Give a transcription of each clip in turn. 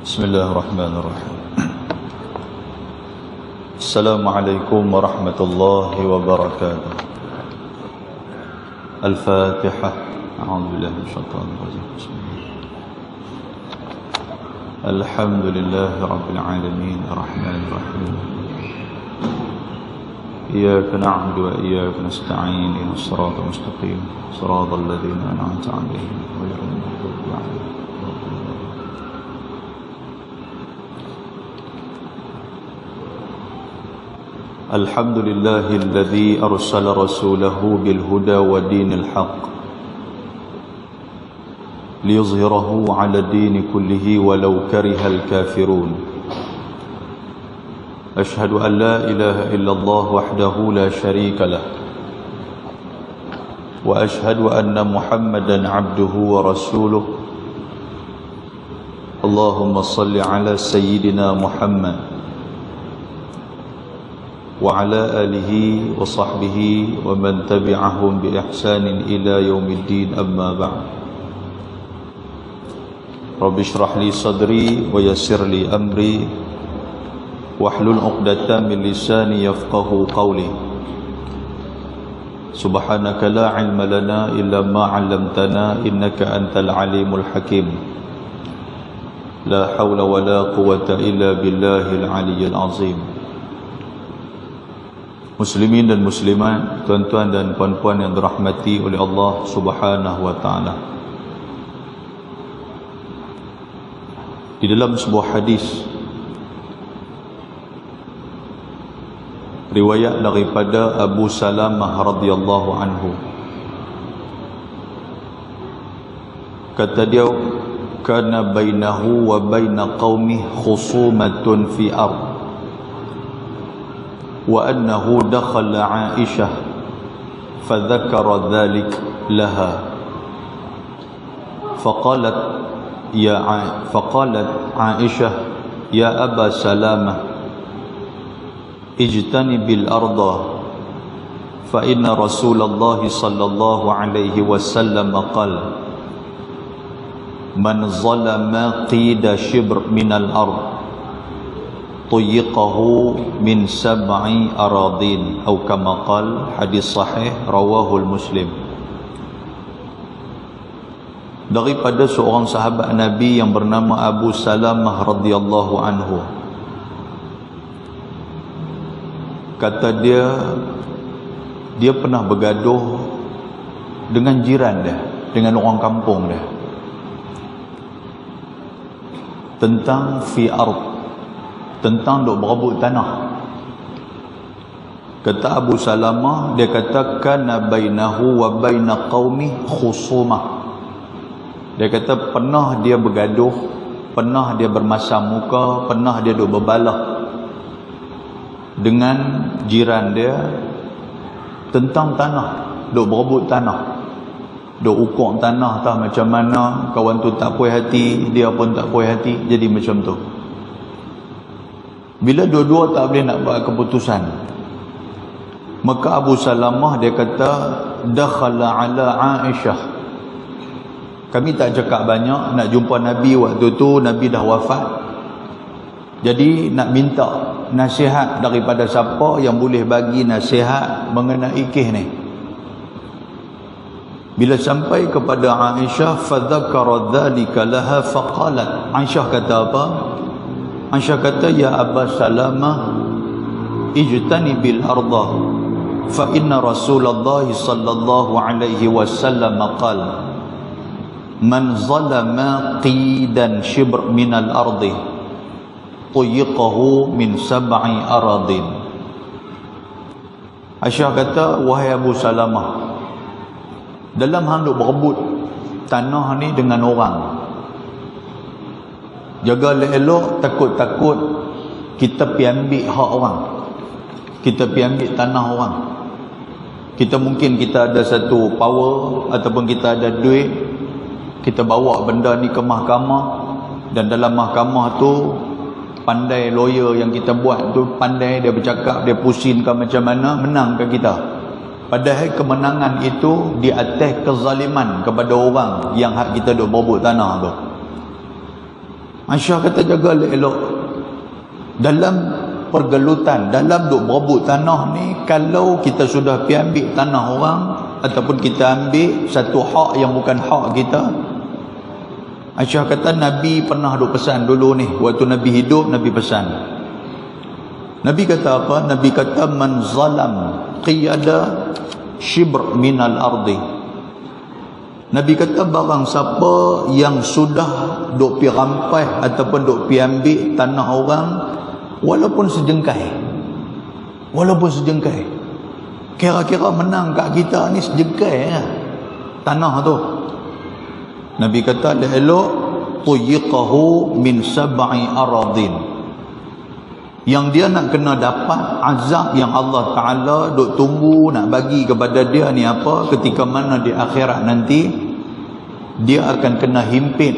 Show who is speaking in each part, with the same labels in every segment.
Speaker 1: Bismillahirrahmanirrahim. Assalamualaikum warahmatullahi wabarakatuh. Al-Fatihah. A'udzubillahi minasyaitonir rajim. Alhamdulillahi rabbil alamin, arrahmanir rahim. Iyyaka na'budu wa iyyaka nasta'in, ihdinas siratal mustaqim, siratal ladzina an'amta 'alaihim ghairil maghdubi 'alaihim. الحمد لله الذي أرسل رسوله بالهدى ودين الحق ليظهره على الدين كله ولو كره الكافرون. أشهد أن لا إله إلا الله وحده لا شريك له، وأشهد أن محمدا عبده ورسوله. اللهم صل على سيدنا محمد وعلى آله وصحبه ومن تبعهم بإحسان إلى يوم الدين. أما بعد، رب اشرح لي صدري ويسر لي أمري واحلل عقدة من لساني يفقه قولي. سبحانك لا علم لنا إلا ما علمتنا إنك أنت العليم الحكيم. لا حول ولا قوة إلا بالله العلي العظيم. Muslimin dan muslimat, tuan-tuan dan puan-puan yang dirahmati oleh Allah Subhanahu wa taala. Di dalam sebuah hadis riwayat daripada Abu Salamah radhiyallahu anhu, kata dia, kana bainahu wa baina qaumi khusumatun fi ard وأنه دخل عائشة فذكر ذلك لها فقالت عائشة يا أبا سلامة اجتنب الأرض فإن رسول الله صلى الله عليه وسلم قال من ظلم قيد شبر من الأرض طيقه من 7 أراضين أو كما قال. Hadis sahih rawahul Muslim. Daripada seorang sahabat Nabi yang bernama Abu Salamah radhiyallahu anhu, kata dia pernah bergaduh dengan jiran dia, dengan orang kampung dia, tentang fi ard, tentang duk berebut tanah. Kata Abu Salamah, dia kata kana bainahu wa baina qaumi khusumah. Dia kata pernah dia bergaduh, pernah dia bermasam muka, pernah dia duk berbalah dengan jiran dia tentang tanah, duk berebut tanah, duk ukur tanah tah macam mana, kawan tu tak puas hati, dia pun tak puas hati, jadi macam tu. Bila dua-dua tak boleh nak buat keputusan, maka Abu Salamah dia kata dakhala ala Aisyah. Kami tak cakap banyak, nak jumpa Nabi waktu tu Nabi dah wafat. Jadi nak minta nasihat daripada siapa yang boleh bagi nasihat mengenai kes ni. Bila sampai kepada Aisyah, fadzakara dzalika laha faqalat. Aisyah kata apa? Aisyah kata, ya Aba Salamah ijtanibil arda fa inna Rasulullah sallallahu alaihi wasallam qala man zalama qidan shibr minal ardi tuyiqahu min 7 aradin. Aisyah kata, wahai Abu Salamah, dalam hal duk berebut tanah ni dengan orang, jaga elok, takut-takut kita pergi ambil hak orang, kita pergi ambil tanah orang. Kita ada satu power ataupun kita ada duit, kita bawa benda ni ke mahkamah, dan dalam mahkamah tu pandai lawyer yang kita buat tu, pandai dia bercakap, dia pusingkan macam mana, menangkan kita. Padahal kemenangan itu di atas kezaliman kepada orang yang hak kita duk berebut tanah tu. Aisyah kata jaga elok. Dalam pergelutan, dalam duk berebut tanah ni, kalau kita sudah pergi ambil tanah orang ataupun kita ambil satu hak yang bukan hak kita, Aisyah kata Nabi pernah duk pesan dulu ni, waktu Nabi hidup Nabi pesan. Nabi kata apa? Nabi kata man zalam qiyada shibr minal ardi. Nabi kata barang siapa yang sudah duk pi rampai ataupun duk pi ambil tanah orang walaupun sejengkai, kira-kira menang kat kita ni sejengkai tanah tu, Nabi kata dah elok tuyiqahu min sab'i aradin, yang dia nak kena dapat azab yang Allah Ta'ala duk tunggu nak bagi kepada dia ni apa, ketika mana di akhirat nanti dia akan kena himpit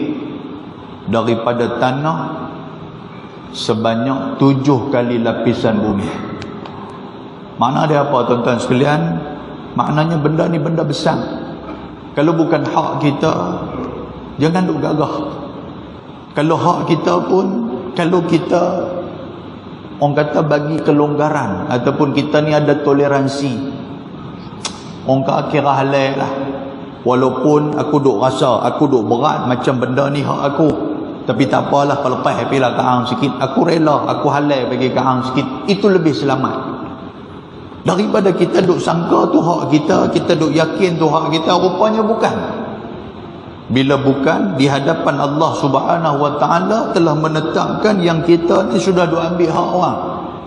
Speaker 1: daripada tanah sebanyak 7 kali lapisan bumi. Makna dia apa tuan-tuan sekalian? Maknanya benda ni benda besar. Kalau bukan hak kita, jangan duk gagah. Kalau hak kita pun, kalau kita orang kata bagi kelonggaran ataupun kita ni ada toleransi, orang kata kira halal lah, walaupun aku duk rasa aku duk berat macam benda ni hak aku, tapi tak apalah, kalau lepas happy lah kaang sikit, aku rela, aku halal bagi kaang sikit, itu lebih selamat daripada kita duk sangka tu hak kita, kita duk yakin tu hak kita, rupanya bukan. Bila bukan, di hadapan Allah Subhanahu Wa Taala telah menetapkan yang kita ni sudah duk ambil hak orang.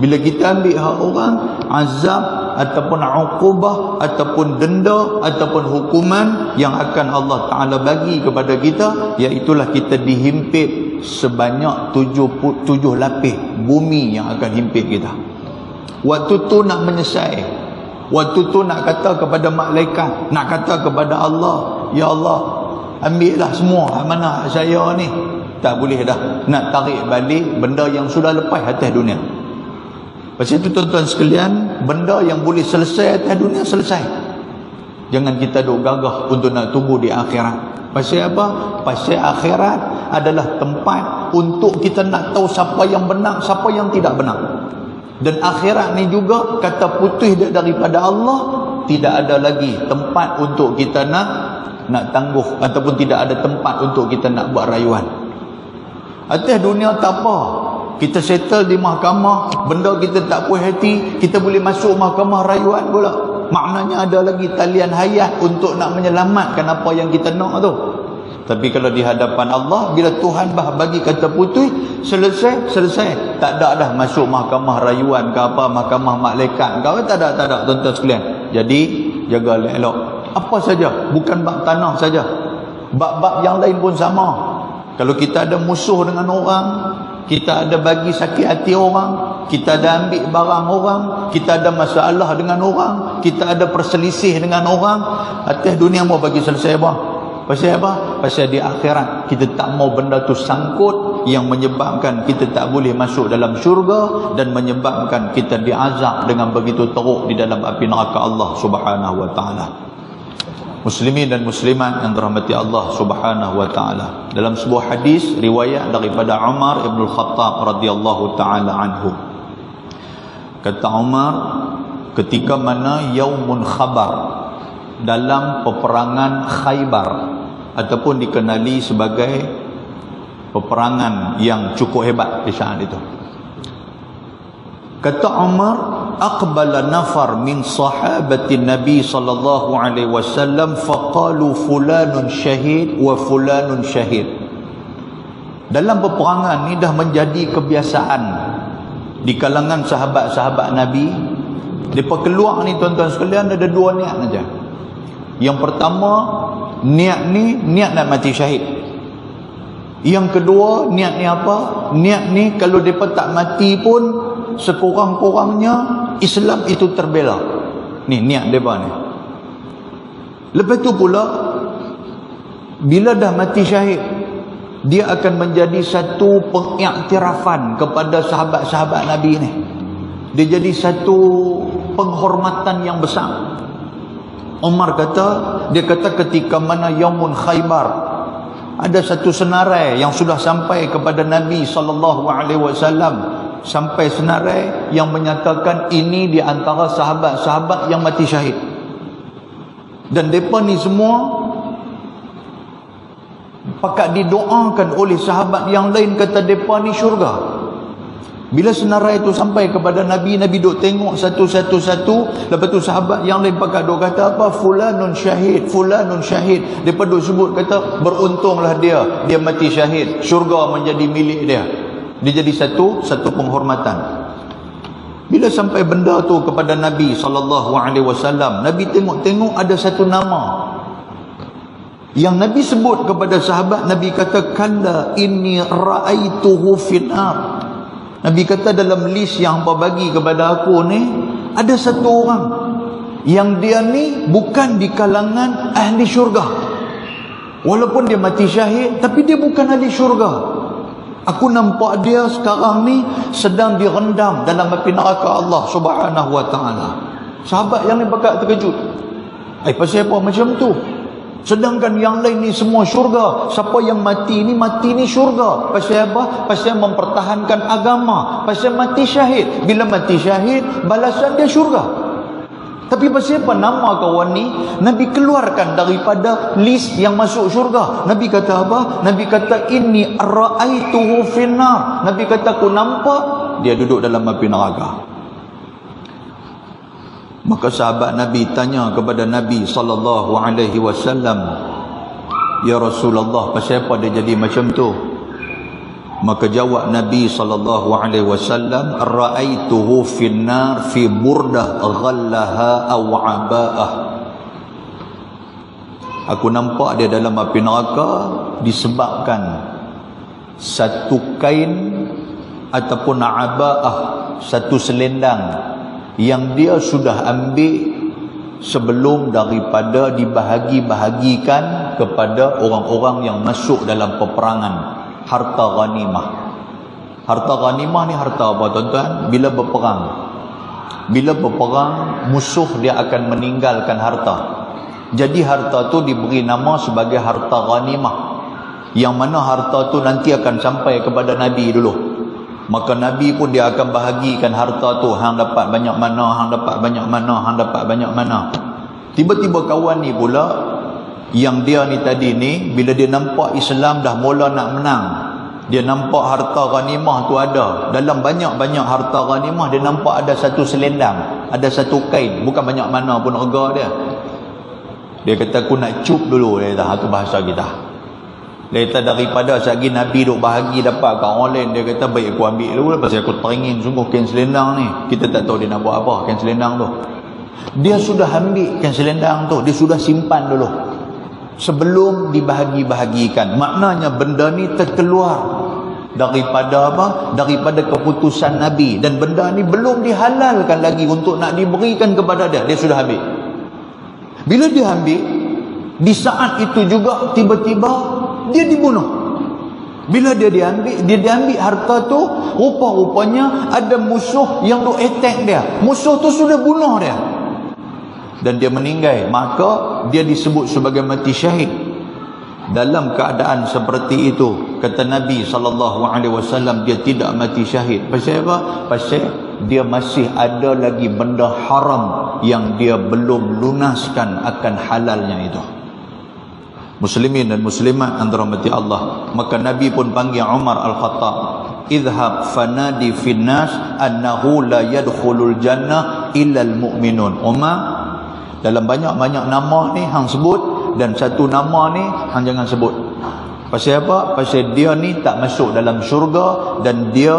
Speaker 1: Bila kita ambil hak orang, azab ataupun uqubah ataupun denda ataupun hukuman yang akan Allah Ta'ala bagi kepada kita, iaitulah kita dihimpit sebanyak 7 lapis bumi yang akan himpit kita. Waktu tu nak menyesal, waktu tu nak kata kepada malaikat, nak kata kepada Allah, ya Allah, ambillah semua amanah saya ni. Tak boleh dah nak tarik balik benda yang sudah lepas atas dunia. Pasal itu tuan-tuan sekalian, benda yang boleh selesai atas dunia, selesai. Jangan kita duk gagah untuk nak tunggu di akhirat. Pasal apa? Pasal akhirat adalah tempat untuk kita nak tahu siapa yang benar, siapa yang tidak benar. Dan akhirat ni juga kata putih daripada Allah, tidak ada lagi tempat untuk kita nak tangguh, ataupun tidak ada tempat untuk kita nak buat rayuan. Atas dunia tak apa, kita settle di mahkamah, benda kita tak puas hati, kita boleh masuk mahkamah rayuan pula. Maknanya ada lagi talian hayat untuk nak menyelamatkan apa yang kita nak tu. Tapi kalau di hadapan Allah, bila Tuhan bagi kata putih, selesai, tak ada dah masuk mahkamah rayuan ke apa, mahkamah malaikat ke apa, tak ada tuan-tuan sekalian. Jadi jaga elok. Apa saja, bukan bab tanah saja, bab-bab yang lain pun sama. Kalau kita ada musuh dengan orang, kita ada bagi sakit hati orang, kita ada ambil barang orang, kita ada masalah dengan orang, kita ada perselisih dengan orang, atas dunia mau bagi selesai apa? Pasal apa? Pasal di akhirat kita tak mau benda tu sangkut yang menyebabkan kita tak boleh masuk dalam syurga dan menyebabkan kita diazab dengan begitu teruk di dalam api neraka Allah Subhanahu Wa Taala. Muslimin dan muslimat yang dirahmati Allah Subhanahu Wa Taala, dalam sebuah hadis riwayat daripada Umar Ibn Khattab radhiyallahu taala anhu, kata Umar, ketika mana Yaumun Khabar, dalam peperangan Khaybar, ataupun dikenali sebagai peperangan yang cukup hebat di saat itu, kata Umar, aqbala nafar min sahabati Nabi sallallahu alaihi wasallam faqalu fulanun syahid wa fulanun syahid. Dalam peperangan ni dah menjadi kebiasaan di kalangan sahabat-sahabat Nabi. Depa keluar ni tuan-tuan sekalian ada dua niat saja. Yang pertama, niat ni niat nak mati syahid. Yang kedua, niat ni apa? Niat ni kalau depa tak mati pun sekurang-kurangnya Islam itu terbela. Ni niat depa ni. Lepas tu pula, bila dah mati syahid, dia akan menjadi satu pengiktirafan kepada sahabat-sahabat Nabi ni. Dia jadi satu penghormatan yang besar. Umar kata, dia kata ketika mana Yaumun Khaybar, ada satu senarai yang sudah sampai kepada Nabi SAW, sampai senarai yang menyatakan ini di antara sahabat-sahabat yang mati syahid. Dan mereka ni semua pakat didoakan oleh sahabat yang lain, kata mereka ni syurga. Bila senarai itu sampai kepada Nabi, Nabi duk tengok satu-satu. Lepas tu sahabat yang lain pakat duk kata apa? Fulanun syahid, fulanun syahid. Mereka duk sebut kata, beruntunglah dia mati syahid, syurga menjadi milik dia. Dia jadi satu penghormatan. Bila sampai benda tu kepada Nabi SAW, Nabi tengok-tengok ada satu nama yang Nabi sebut kepada sahabat. Nabi kata, kalla inni ra'aituhu finnar. Nabi kata dalam list yang hangpa bagi kepada aku ni, ada satu orang yang dia ni bukan di kalangan ahli syurga. Walaupun dia mati syahid, tapi dia bukan ahli syurga. Aku nampak dia sekarang ni sedang direndam dalam api neraka Allah Subhanahu wa ta'ala. Sahabat yang ni bakal terkejut. Pasal apa macam tu? Sedangkan yang lain ni semua syurga. Siapa yang mati ni syurga. Pasal apa? Pasal mempertahankan agama, pasal mati syahid. Bila mati syahid, balasan dia syurga. Tapi pasal apa nama kawan ni Nabi keluarkan daripada list yang masuk syurga? Nabi kata apa? Nabi kata, inni ra'aituhu finnar. Nabi kata, aku nampak dia duduk dalam api neraka. Maka sahabat Nabi tanya kepada Nabi SAW, ya Rasulullah, pasal apa dia jadi macam tu? Maka jawab Nabi SAW, ra'aituhu finnar fi burdah ghallaha aw aba'ah. Aku nampak dia dalam api neraka disebabkan satu kain ataupun aba'ah, satu selendang yang dia sudah ambil sebelum daripada dibahagi-bahagikan kepada orang-orang yang masuk dalam peperangan. Harta ghanimah. Harta ghanimah ni harta apa tuan-tuan? Bila berperang, musuh dia akan meninggalkan harta. Jadi harta tu diberi nama sebagai harta ghanimah, yang mana harta tu nanti akan sampai kepada Nabi dulu. Maka Nabi pun dia akan bahagikan harta tu. Hang dapat banyak mana, hang dapat banyak mana, hang dapat banyak mana. Tiba-tiba kawan ni pula, yang dia ni tadi ni, bila dia nampak Islam dah mula nak menang, dia nampak harta ghanimah tu ada. Dalam banyak-banyak harta ghanimah, dia nampak ada satu selendang, ada satu kain, bukan banyak mana pun harga dia. Dia kata, aku nak cup dulu. Dia kata, itu bahasa kita. Dia kata, daripada sagi Nabi duk bahagi dapat kat orang lain, dia kata, baik aku ambil dulu, pasal aku teringin sungguh kain selendang ni. Kita tak tahu dia nak buat apa kain selendang tu. Dia sudah ambil kain selendang tu, dia sudah simpan dulu sebelum dibahagi-bahagikan. Maknanya benda ni terkeluar daripada apa? Daripada keputusan Nabi, dan benda ni belum dihalalkan lagi untuk nak diberikan kepada dia. Dia sudah ambil. Bila dia ambil, di saat itu juga tiba-tiba dia dibunuh. Bila dia diambil harta tu, rupa-rupanya ada musuh yang duk attack dia. Musuh tu sudah bunuh dia dan dia meninggal. Maka dia disebut sebagai mati syahid. Dalam keadaan seperti itu, kata Nabi SAW, dia tidak mati syahid. Pasal apa? Pasal dia masih ada lagi benda haram yang dia belum lunaskan akan halalnya itu. Muslimin dan muslimat yang dirahmati Allah. Maka Nabi pun panggil Umar Al-Khattab, idhab fanadi finnas annahu la yadkhulul jannah illal mu'minun. Umar, dalam banyak-banyak nama ni hang sebut, dan satu nama ni hang jangan sebut. Pasal apa? Pasal dia ni tak masuk dalam syurga, dan dia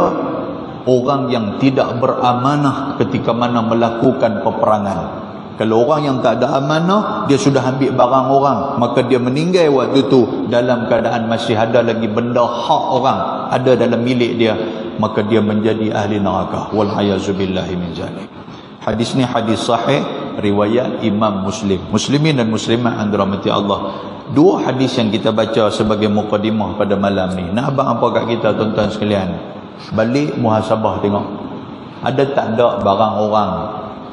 Speaker 1: orang yang tidak beramanah ketika mana melakukan peperangan. Kalau orang yang tak ada amanah, dia sudah ambil barang orang, maka dia meninggal waktu tu dalam keadaan masih ada lagi benda hak orang ada dalam milik dia, maka dia menjadi ahli neraka. Wal'ayazubillahi min zalik. Hadis ni hadis sahih riwayat Imam Muslim. Muslimin dan muslimat yang dirahmati Allah, dua hadis yang kita baca sebagai mukadimah pada malam ni, nak abang apa kat kita tuan-tuan sekalian? Balik muhasabah tengok, ada tak ada barang orang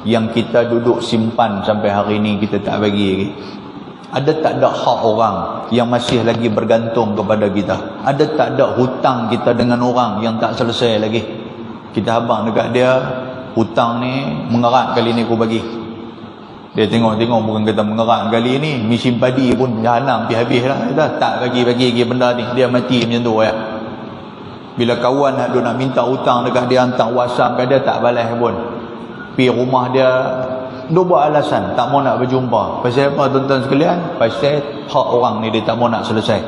Speaker 1: yang kita duduk simpan sampai hari ni kita tak bagi lagi? Ada tak ada hak orang yang masih lagi bergantung kepada kita? Ada tak ada hutang kita dengan orang yang tak selesai lagi? Kita habang dekat dia, hutang ni mengerat kali ni aku bagi. Dia tengok-tengok bukan kata mengerat kali ni, mesin padi pun jahanam habis lah. Kita tak bagi benda ni, dia mati macam tu ya. Bila kawan nak minta hutang dekat dia, hantar WhatsApp kat dia, tak balas pun. Pergi rumah dia, dia buat alasan tak mau nak berjumpa. Pasal apa tuan-tuan sekalian? Pasal hak orang ni dia tak mau nak selesai.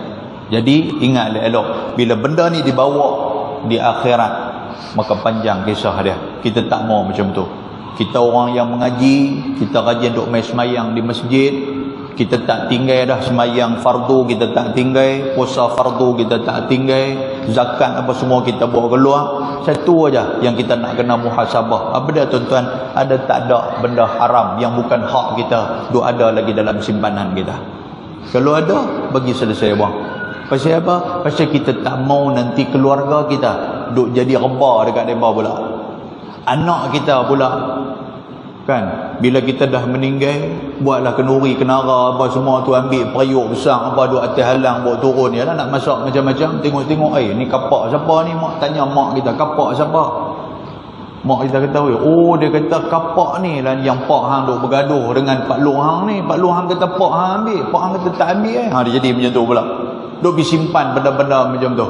Speaker 1: Jadi ingat elok, bila benda ni dibawa di akhirat, maka panjang kisah dia. Kita tak mau macam tu. Kita orang yang mengaji, kita rajin duk main semayang di masjid, kita tak tinggal dah semayang fardu, kita tak tinggal, puasa fardu kita tak tinggal, zakat apa semua kita bawa keluar. Satu aja yang kita nak kena muhasabah. Apa dia tuan-tuan? Ada tak ada benda haram yang bukan hak kita duk ada lagi dalam simpanan kita? Kalau ada, bagi selesai buang. Pasal apa? Pasal kita tak mau nanti keluarga kita duk jadi reba dekat mereka pula. Anak kita pula, kan, bila kita dah meninggal, buatlah kenuri, kenara apa semua tu, ambil periuk besar apa duk atas halang bawa turun. Yalah nak masak macam-macam, tengok-tengok, ni kapak siapa ni? Mak tanya mak kita, kapak siapa? Mak kita kata, oh dia kata kapak ni lah yang pak hang duk bergaduh dengan Pak Long hang ni. Pak Long hang kata pak hang ambil, pak hang kata tak ambil dia jadi macam tu pula. Duk simpan benda-benda macam tu,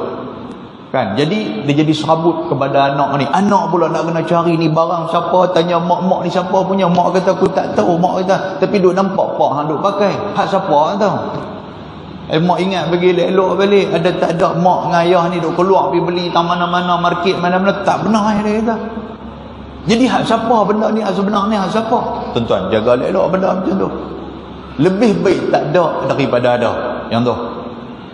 Speaker 1: kan? Jadi dia jadi serabut kepada anak ni. Anak pula nak kena cari ni barang siapa, tanya mak ni siapa punya. Mak kata aku tak tahu. Mak kata tapi duk nampak pak hang duk pakai, hak siapa tahu. Mak ingat bagi elok balik. Ada tak ada mak dengan ayah ni duk keluar pergi beli tak mana-mana, market mana-mana, tak benar dia kata. Jadi hak siapa benda ni, hak sebenar ni hak siapa? Tuan-tuan jaga elok benda macam tu. Lebih baik tak ada daripada ada. Yang tu,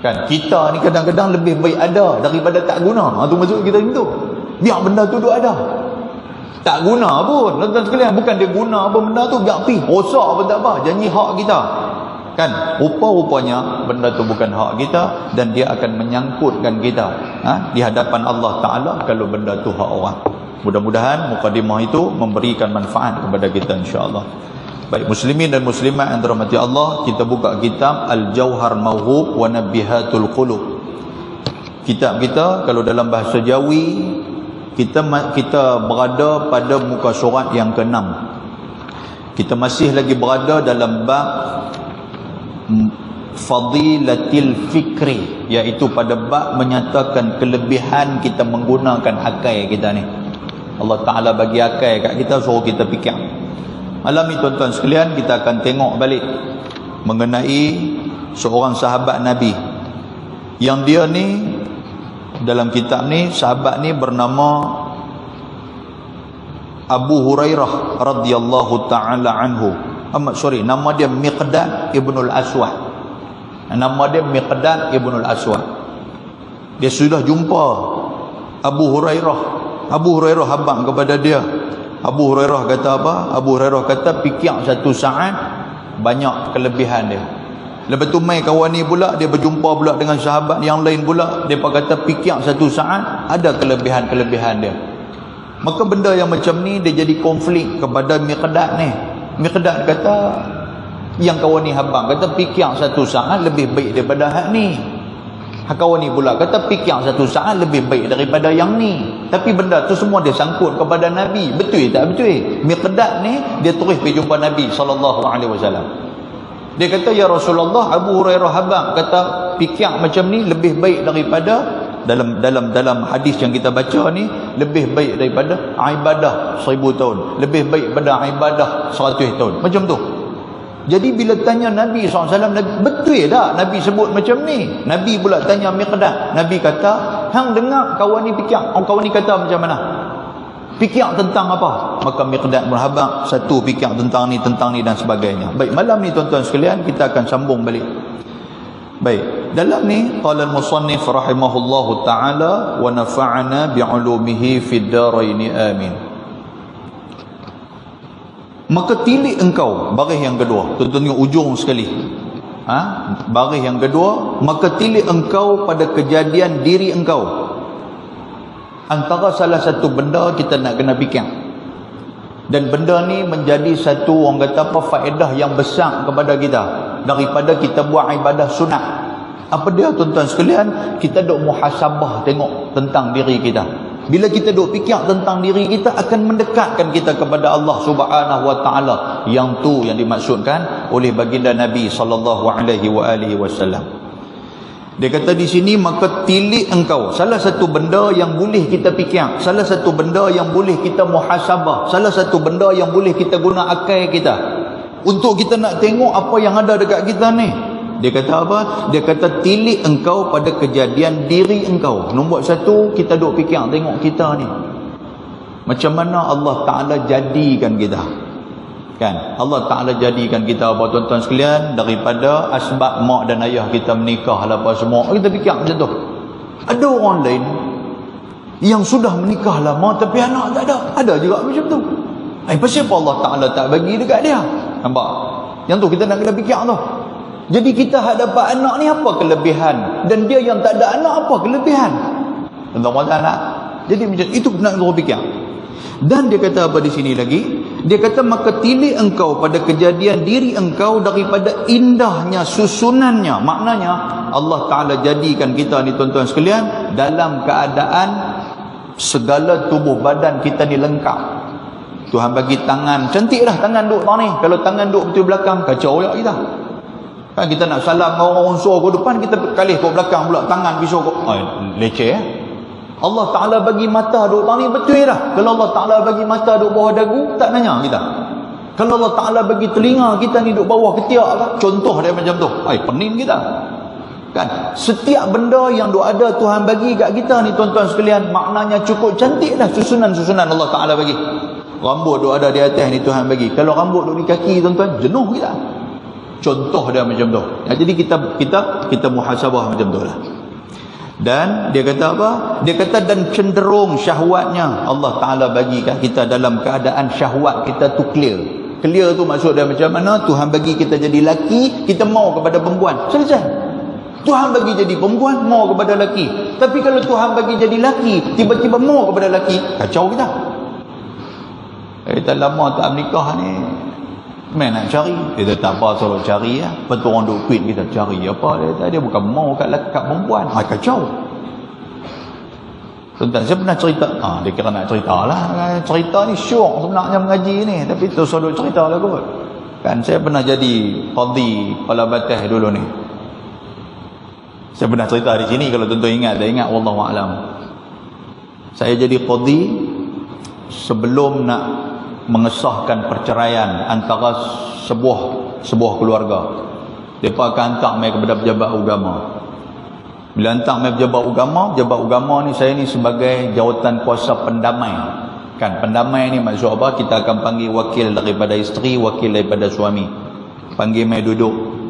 Speaker 1: kan, kita ni kadang-kadang lebih baik ada daripada tak guna. Tu maksud kita itu. Biar benda tu duk ada, tak guna pun tuan-tuan sekalian. Bukan dia guna apa benda tu, biar pergi rosak pun tak apa, janji hak kita, kan? Rupa-rupanya benda tu bukan hak kita, dan dia akan menyangkutkan kita di hadapan Allah Ta'ala kalau benda tu hak orang. Mudah-mudahan mukadimah itu memberikan manfaat kepada kita insya-Allah. Baik muslimin dan muslimat yang dirahmati Allah, kita buka kitab Al-Jauhar Mawhub wa Nabihatul Qulub. Kitab kita kalau dalam bahasa Jawi, kita berada pada muka surat yang ke-6. Kita masih lagi berada dalam bab Fadilatil Fikri, iaitu pada bab menyatakan kelebihan kita menggunakan akal kita ni. Allah Ta'ala bagi akal kat kita, suruh kita fikir. Malam ni tuan-tuan sekalian, kita akan tengok balik mengenai seorang sahabat Nabi yang dia ni dalam kitab ni, sahabat ni bernama Abu Hurairah radhiyallahu taala anhu. Nama dia Miqdad ibnul Aswad. Nama dia Miqdad ibnul Aswad. Dia sudah jumpa Abu Hurairah. Abu Hurairah habang kepada dia. Abu Hurairah kata apa? Abu Hurairah kata fikir satu saat banyak kelebihan dia. Lepas tu mai kawan ni pula, dia berjumpa pula dengan sahabat yang lain pula, dia kata fikir satu saat ada kelebihan-kelebihan dia. Maka benda yang macam ni dia jadi konflik kepada Miqdad ni. Miqdad kata, yang kawan ni habang kata fikir satu saat lebih baik daripada hak ni. Kawan ni pula kata fikir satu saat lebih baik daripada yang ni. Tapi benda tu semua dia sangkut kepada Nabi. Betul tak betul? Miqdad ni dia terus pergi jumpa Nabi SAW. Dia kata, ya Rasulullah, Abu Hurairah habang kata fikir macam ni lebih baik daripada, dalam hadis yang kita baca ni, lebih baik daripada ibadah 1000 tahun, lebih baik daripada ibadah 100 tahun. Macam tu. Jadi bila tanya Nabi SAW, betul tak Nabi sebut macam ni? Nabi pula tanya Miqdad. Nabi kata, hang dengar kawan ni fikir, kawan ni kata macam mana? Fikir tentang apa? Maka Miqdad berhabaq, satu fikir tentang ni dan sebagainya. Baik, malam ni tuan-tuan sekalian kita akan sambung balik. Baik, dalam ni qala al-musannif rahimahullahu taala wa nafa'ana bi'ulumihi fid daraini amin. Maka tilik engkau, baris yang kedua, tuan-tuan tengok ujung sekali. Baris yang kedua, maka tilik engkau pada kejadian diri engkau. Antara salah satu benda kita nak kena fikir, dan benda ni menjadi satu, orang kata apa, faedah yang besar kepada kita. daripada kita buat ibadah sunat. Apa dia tuan-tuan sekalian? Kita duk muhasabah tengok tentang diri kita. Bila kita duk fikir tentang diri kita, akan mendekatkan kita kepada Allah Subhanahu wa taala. Yang tu yang dimaksudkan oleh baginda Nabi sallallahu alaihi wasallam. Dia kata di sini, maka tilik engkau. Salah satu benda yang boleh kita fikir, salah satu benda yang boleh kita muhasabah, salah satu benda yang boleh kita guna akal kita untuk kita nak tengok apa yang ada dekat kita ni. Dia kata apa? Dia kata tilik engkau pada kejadian diri engkau. Nombor satu, kita duk fikir tengok kita ni, macam mana Allah Ta'ala jadikan kita. Kan? Allah Ta'ala jadikan kita apa tuan-tuan sekalian? Daripada asbab mak dan ayah kita menikah lah apa semua. Kita fikir macam tu. Ada orang lain yang sudah menikah lama tapi anak tak ada. Ada juga macam tu. Pasal apa Allah Ta'ala tak bagi dekat dia? Nampak? Yang tu kita nak kena fikir tu. Jadi kita dapat anak ni apa kelebihan? Dan dia yang tak ada anak apa kelebihan? Tuan-tuan tak? Jadi macam itu nak kena fikir. Dan dia kata apa di sini lagi? Dia kata maka tilik engkau pada kejadian diri engkau daripada indahnya susunannya. Maknanya Allah Ta'ala jadikan kita ni tuan-tuan sekalian dalam keadaan segala tubuh badan kita ni lengkap. Tuhan bagi tangan, cantik dah tangan duk ni. Kalau tangan duk betul belakang, kacau ya kita. Kan kita nak salam orang unsur ke depan, kita kalih ke belakang pula tangan pisau ke. Leceh Allah Ta'ala bagi mata duk ni betul dah. Kalau Allah Ta'ala bagi mata duk bawah dagu, tak nanya kita. Kalau Allah Ta'ala bagi telinga kita ni duk bawah ketiak apa? Contoh dia macam tu. Pening kita. Kan? Setiap benda yang duk ada Tuhan bagi kat kita ni tuan-tuan sekalian, maknanya cukup cantik dah susunan-susunan Allah Ta'ala bagi. Rambut duk ada di atas ni Tuhan bagi. Kalau rambut duk di kaki tuan-tuan, jenuh kita. Contoh dia macam tu. Jadi kita muhasabah macam tu lah. Dan dia kata apa? Dia kata dan cenderung syahwatnya Allah Ta'ala bagi kat kita dalam keadaan syahwat kita tu clear. Clear tu maksud dia macam mana? Tuhan bagi kita jadi laki, kita mau kepada perempuan. Selesai. Tuhan bagi jadi perempuan, mau kepada laki. Tapi kalau Tuhan bagi jadi laki, tiba-tiba mau kepada laki, kacau kita. Kita lama tak menikah ni, main nak cari. Kita tak apa suruh cari ya. Betul orang duk quit kita cari apa dia bukan mau kat perempuan. Kacau. Tuan-tuan, saya pernah cerita. Dia kira nak cerita lah. Cerita ni syok sebenarnya mengaji ni. Tapi tu suruh cerita lah kot. Kan saya pernah jadi qadhi kepala batas dulu ni. Saya pernah cerita di sini kalau tuan-tuan ingat. Tak ingat, wallahualam. Saya jadi qadhi sebelum nak mengesahkan perceraian antara sebuah keluarga. Mereka akan hantar mai kepada pejabat agama. Bila hantar mai pejabat agama ni, saya ni sebagai jawatan kuasa pendamai. Kan, pendamai ni maksud apa? Kita akan panggil wakil daripada isteri, wakil daripada suami. Panggil mai duduk.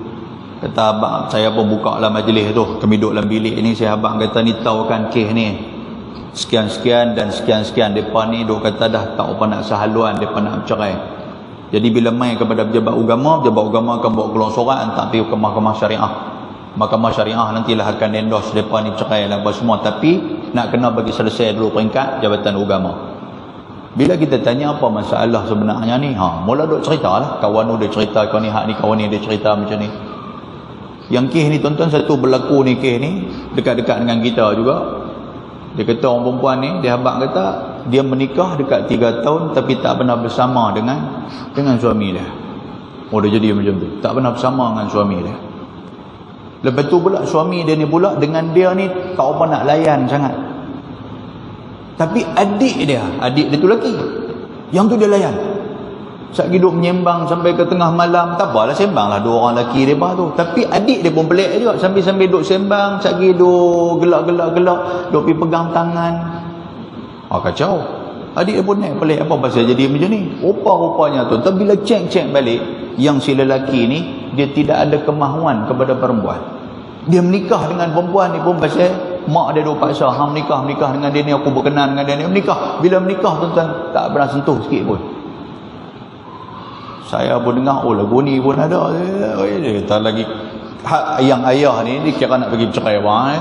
Speaker 1: Kata abang, saya pun buka lah majlis tu. Kami duduk dalam bilik ni, saya abang kata ni tahu kan kes ni. Sekian-sekian dan sekian-sekian. Mereka ni duk kata dah tak apa nak sehaluan, mereka nak bercerai. Jadi bila mai kepada pejabat agama akan bawa keluar surat hantar pergi ke mahkamah syariah. Mahkamah syariah nantilah akan endorse mereka ni cerai dan apa semua. Tapi nak kena bagi selesai dulu peringkat jabatan agama. Bila kita tanya apa masalah sebenarnya ni, mula duk cerita lah. Kawan dia cerita, kawan ni hak ni, kawan ni dia cerita macam ni. Yang kes ni tuan-tuan, satu berlaku ni kes ni dekat-dekat dengan kita juga. Dia kata orang perempuan ni, dia habaq kata dia menikah dekat 3 tahun tapi tak pernah bersama dengan suami dia. Dia jadi macam tu, tak pernah bersama dengan suami dia. Lepas tu pula suami dia ni pula dengan dia ni tak apa nak layan sangat. Tapi adik dia tu lelaki, yang tu dia layan. Sekali duduk menyembang sampai ke tengah malam, tak apalah sembang lah 2 orang lelaki mereka tu. Tapi adik dia pun pelik juga, sambil-sambil duduk sembang, sekali duduk gelak-gelak, duduk pergi pegang tangan. Kacau. Adik dia pun naik pelik, apa pasal jadi macam ni? Rupa-rupanya tu, tapi bila cek balik, yang si lelaki ni, dia tidak ada kemahuan kepada perempuan. Dia menikah dengan perempuan ni pun pasal mak dia duk paksa, menikah dengan dia ni, aku berkenan dengan dia ni, menikah. Bila menikah tuan-tuan, tak pernah sentuh sikit pun. Saya pun dengar, lagu ni pun ada. Dia kata lagi, yang ayah ni, dia kira nak pergi bercerai abang.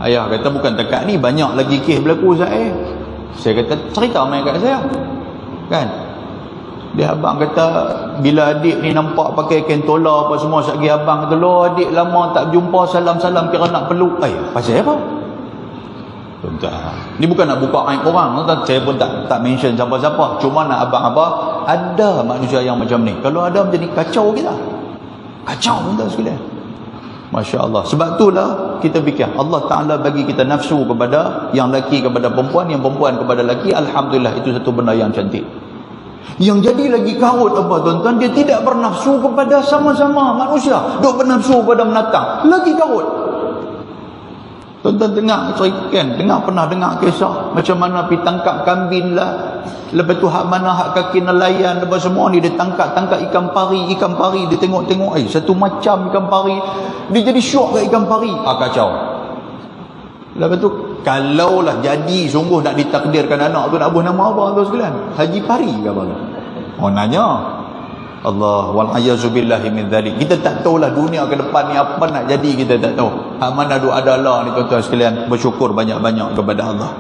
Speaker 1: Ayah kata, bukan dekat ni, banyak lagi kes berlaku saya. Saya kata, cerita main kat saya. Kan? Dia abang kata, bila adik ni nampak pakai kentola apa semua, sagi abang kata, loh adik lama tak jumpa, salam-salam kira nak peluk. Pasal apa? Tuan-tuan, ni bukan nak buka aib orang, tuan-tuan. Saya pun tak mention siapa-siapa. Cuma nak abang apa, ada manusia yang macam ni. Kalau ada macam ni, kacau kita. Kacau, tuan-tuan sekalian. Masya Allah. Sebab itulah kita fikir Allah Ta'ala bagi kita nafsu kepada yang lelaki kepada perempuan, yang perempuan kepada lelaki. Alhamdulillah, itu satu benda yang cantik. Yang jadi lagi karut apa tuan-tuan, dia tidak bernafsu kepada sama-sama manusia, duk bernafsu kepada menatang, lagi karut. Tuan-tuan pernah dengar kisah macam mana pergi tangkap kambing lah, lepas tu hak mana hak kaki nelayan lepas semua ni, dia tangkap ikan pari, dia tengok satu macam ikan pari, dia jadi syok kat ikan pari. Kacau. Lepas tu kalaulah jadi sungguh nak ditakdirkan anak tu nak buat nama apa tuan sekalian, Haji Pari ke apa? Nanya Allah wal-ayazubillahi min dhalik. Kita tak tahulah dunia ke depan ni apa nak jadi, kita tak tahu. Hak mana ada Allah ni tuan-tuan sekalian. Bersyukur banyak-banyak kepada Allah.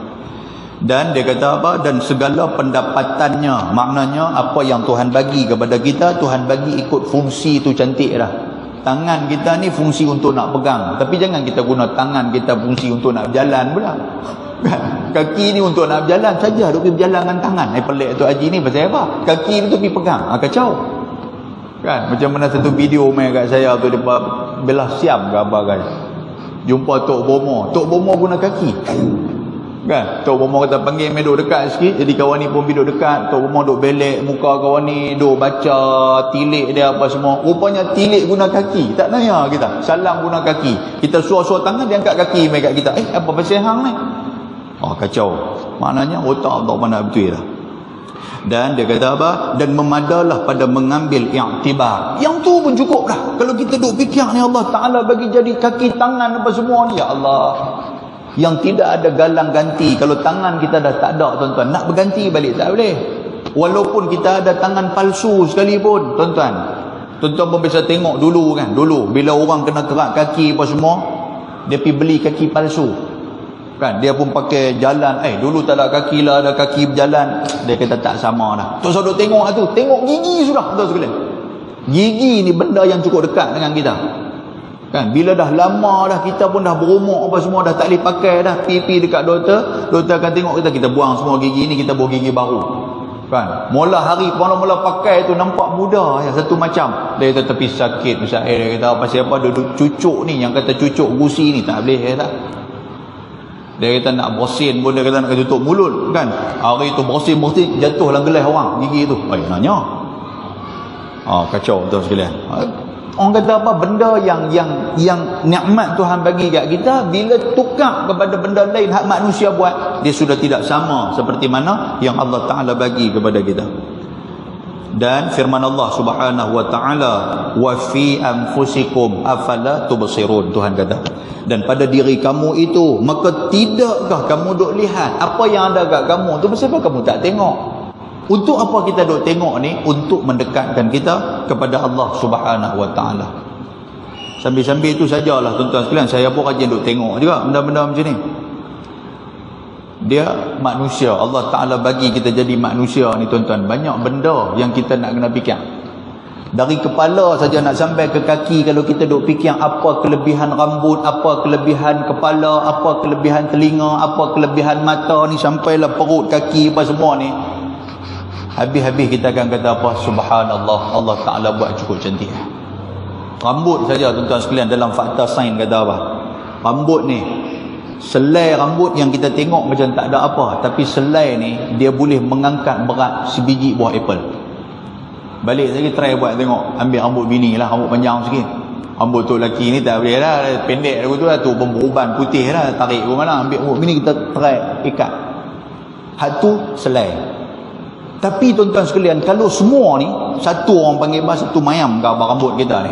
Speaker 1: Dan dia kata apa? Dan segala pendapatannya, maknanya apa yang Tuhan bagi kepada kita, Tuhan bagi ikut fungsi tu. Cantik dah. Tangan kita ni fungsi untuk nak pegang, tapi jangan kita guna tangan kita fungsi untuk nak berjalan pula. Kaki ni untuk nak berjalan saja, duk pergi berjalan dengan tangan. Pelik tu Haji ni pasal apa? Kaki ni tu pergi pegang. Kacau. Kan? Macam mana satu video main kat saya tu, dia belah siam ke apa kan. Jumpa Tok Bomo guna kaki. Kan? Tok Bomo kata panggil main duduk dekat sikit, jadi kawan ni pun duduk dekat. Tok Bomo duduk belek muka kawan ni, duduk baca tilik dia apa semua. Rupanya tilik guna kaki. Tak nanya kita. Salam guna kaki. Kita suar-suar tangan, dia angkat kaki main kat kita. Apa pasal hang ni? Kacau. Maknanya otak tak mana betul dah. Dan dia kata apa? Dan memadalah pada mengambil i'tibar. Yang tu pun cukup dah. Kalau kita duk fikir ni Allah Ta'ala bagi jadi kaki, tangan apa semua ni, ya Allah, yang tidak ada galang ganti. Kalau tangan kita dah tak ada tuan-tuan, nak berganti balik tak boleh. Walaupun kita ada tangan palsu sekalipun tuan-tuan. Tuan-tuan pun bisa tengok dulu kan. Dulu bila orang kena kerak kaki apa semua, dia pergi beli kaki palsu kan, dia pun pakai jalan. Dulu tak ada kaki lah, ada kaki berjalan. Dia kata tak sama dah. Tu saudara tengok lah tu, tengok gigi sudah tuan sekalian. Gigi ni benda yang cukup dekat dengan kita kan. Bila dah lama dah, kita pun dah berumur apa semua, dah tak boleh pakai dah, pipi dekat doktor akan tengok kita buang semua gigi ni, kita buang gigi baru kan. Mula hari mula pakai tu nampak muda ya, satu macam. Dia kata tapi sakit Ustaz. Dia kata pasal apa, duduk cucuk ni, yang kata cucuk gusi ni tak boleh tak. Dia kata nak bersin pun, dia kata nak tutup mulut kan. Hari tu bersin jatuh dalam gelas orang gigi tu. Nanya. Kacau tuan sekalian. Orang kata apa, benda yang nikmat Tuhan bagi kat kita, bila tukar kepada benda lain hak manusia buat, dia sudah tidak sama seperti mana yang Allah Ta'ala bagi kepada kita. Dan firman Allah Subhanahu wa Ta'ala, wa fi anfusikum afala tubsirun. Tuhan kata, dan pada diri kamu itu, maka tidakkah kamu duk lihat apa yang ada kat kamu tu? Sebab kamu tak tengok. Untuk apa kita duk tengok ni? Untuk mendekatkan kita kepada Allah Subhanahu wa Ta'ala. Sambil-sambil itu sajalah tuan-tuan sekalian, saya pun rajin duk tengok juga benda-benda macam ni. Dia manusia, Allah Ta'ala bagi kita jadi manusia ni tuan-tuan, banyak benda yang kita nak kena fikir. Dari kepala saja nak sampai ke kaki, kalau kita duk fikir apa kelebihan rambut, apa kelebihan kepala, apa kelebihan telinga, apa kelebihan mata ni, sampailah perut, kaki apa semua ni, habis-habis kita akan kata apa? Subhanallah, Allah Ta'ala buat cukup cantik. Rambut saja tuan-tuan sekalian, dalam fakta sains kata apa? Rambut ni, selai rambut yang kita tengok macam tak ada apa, tapi selai ni dia boleh mengangkat berat sebiji buah apple. Balik lagi try buat tengok, ambil rambut bini lah, rambut panjang sikit. Rambut tu lelaki ni tak boleh lah, pendek aku tu lah, tu pemberuban putih lah, tarik ke mana, ambil rambut bini kita try ikat. Hak tu selai. Tapi tuan-tuan sekalian, kalau semua ni, satu orang panggil satu mayam gambar rambut kita ni,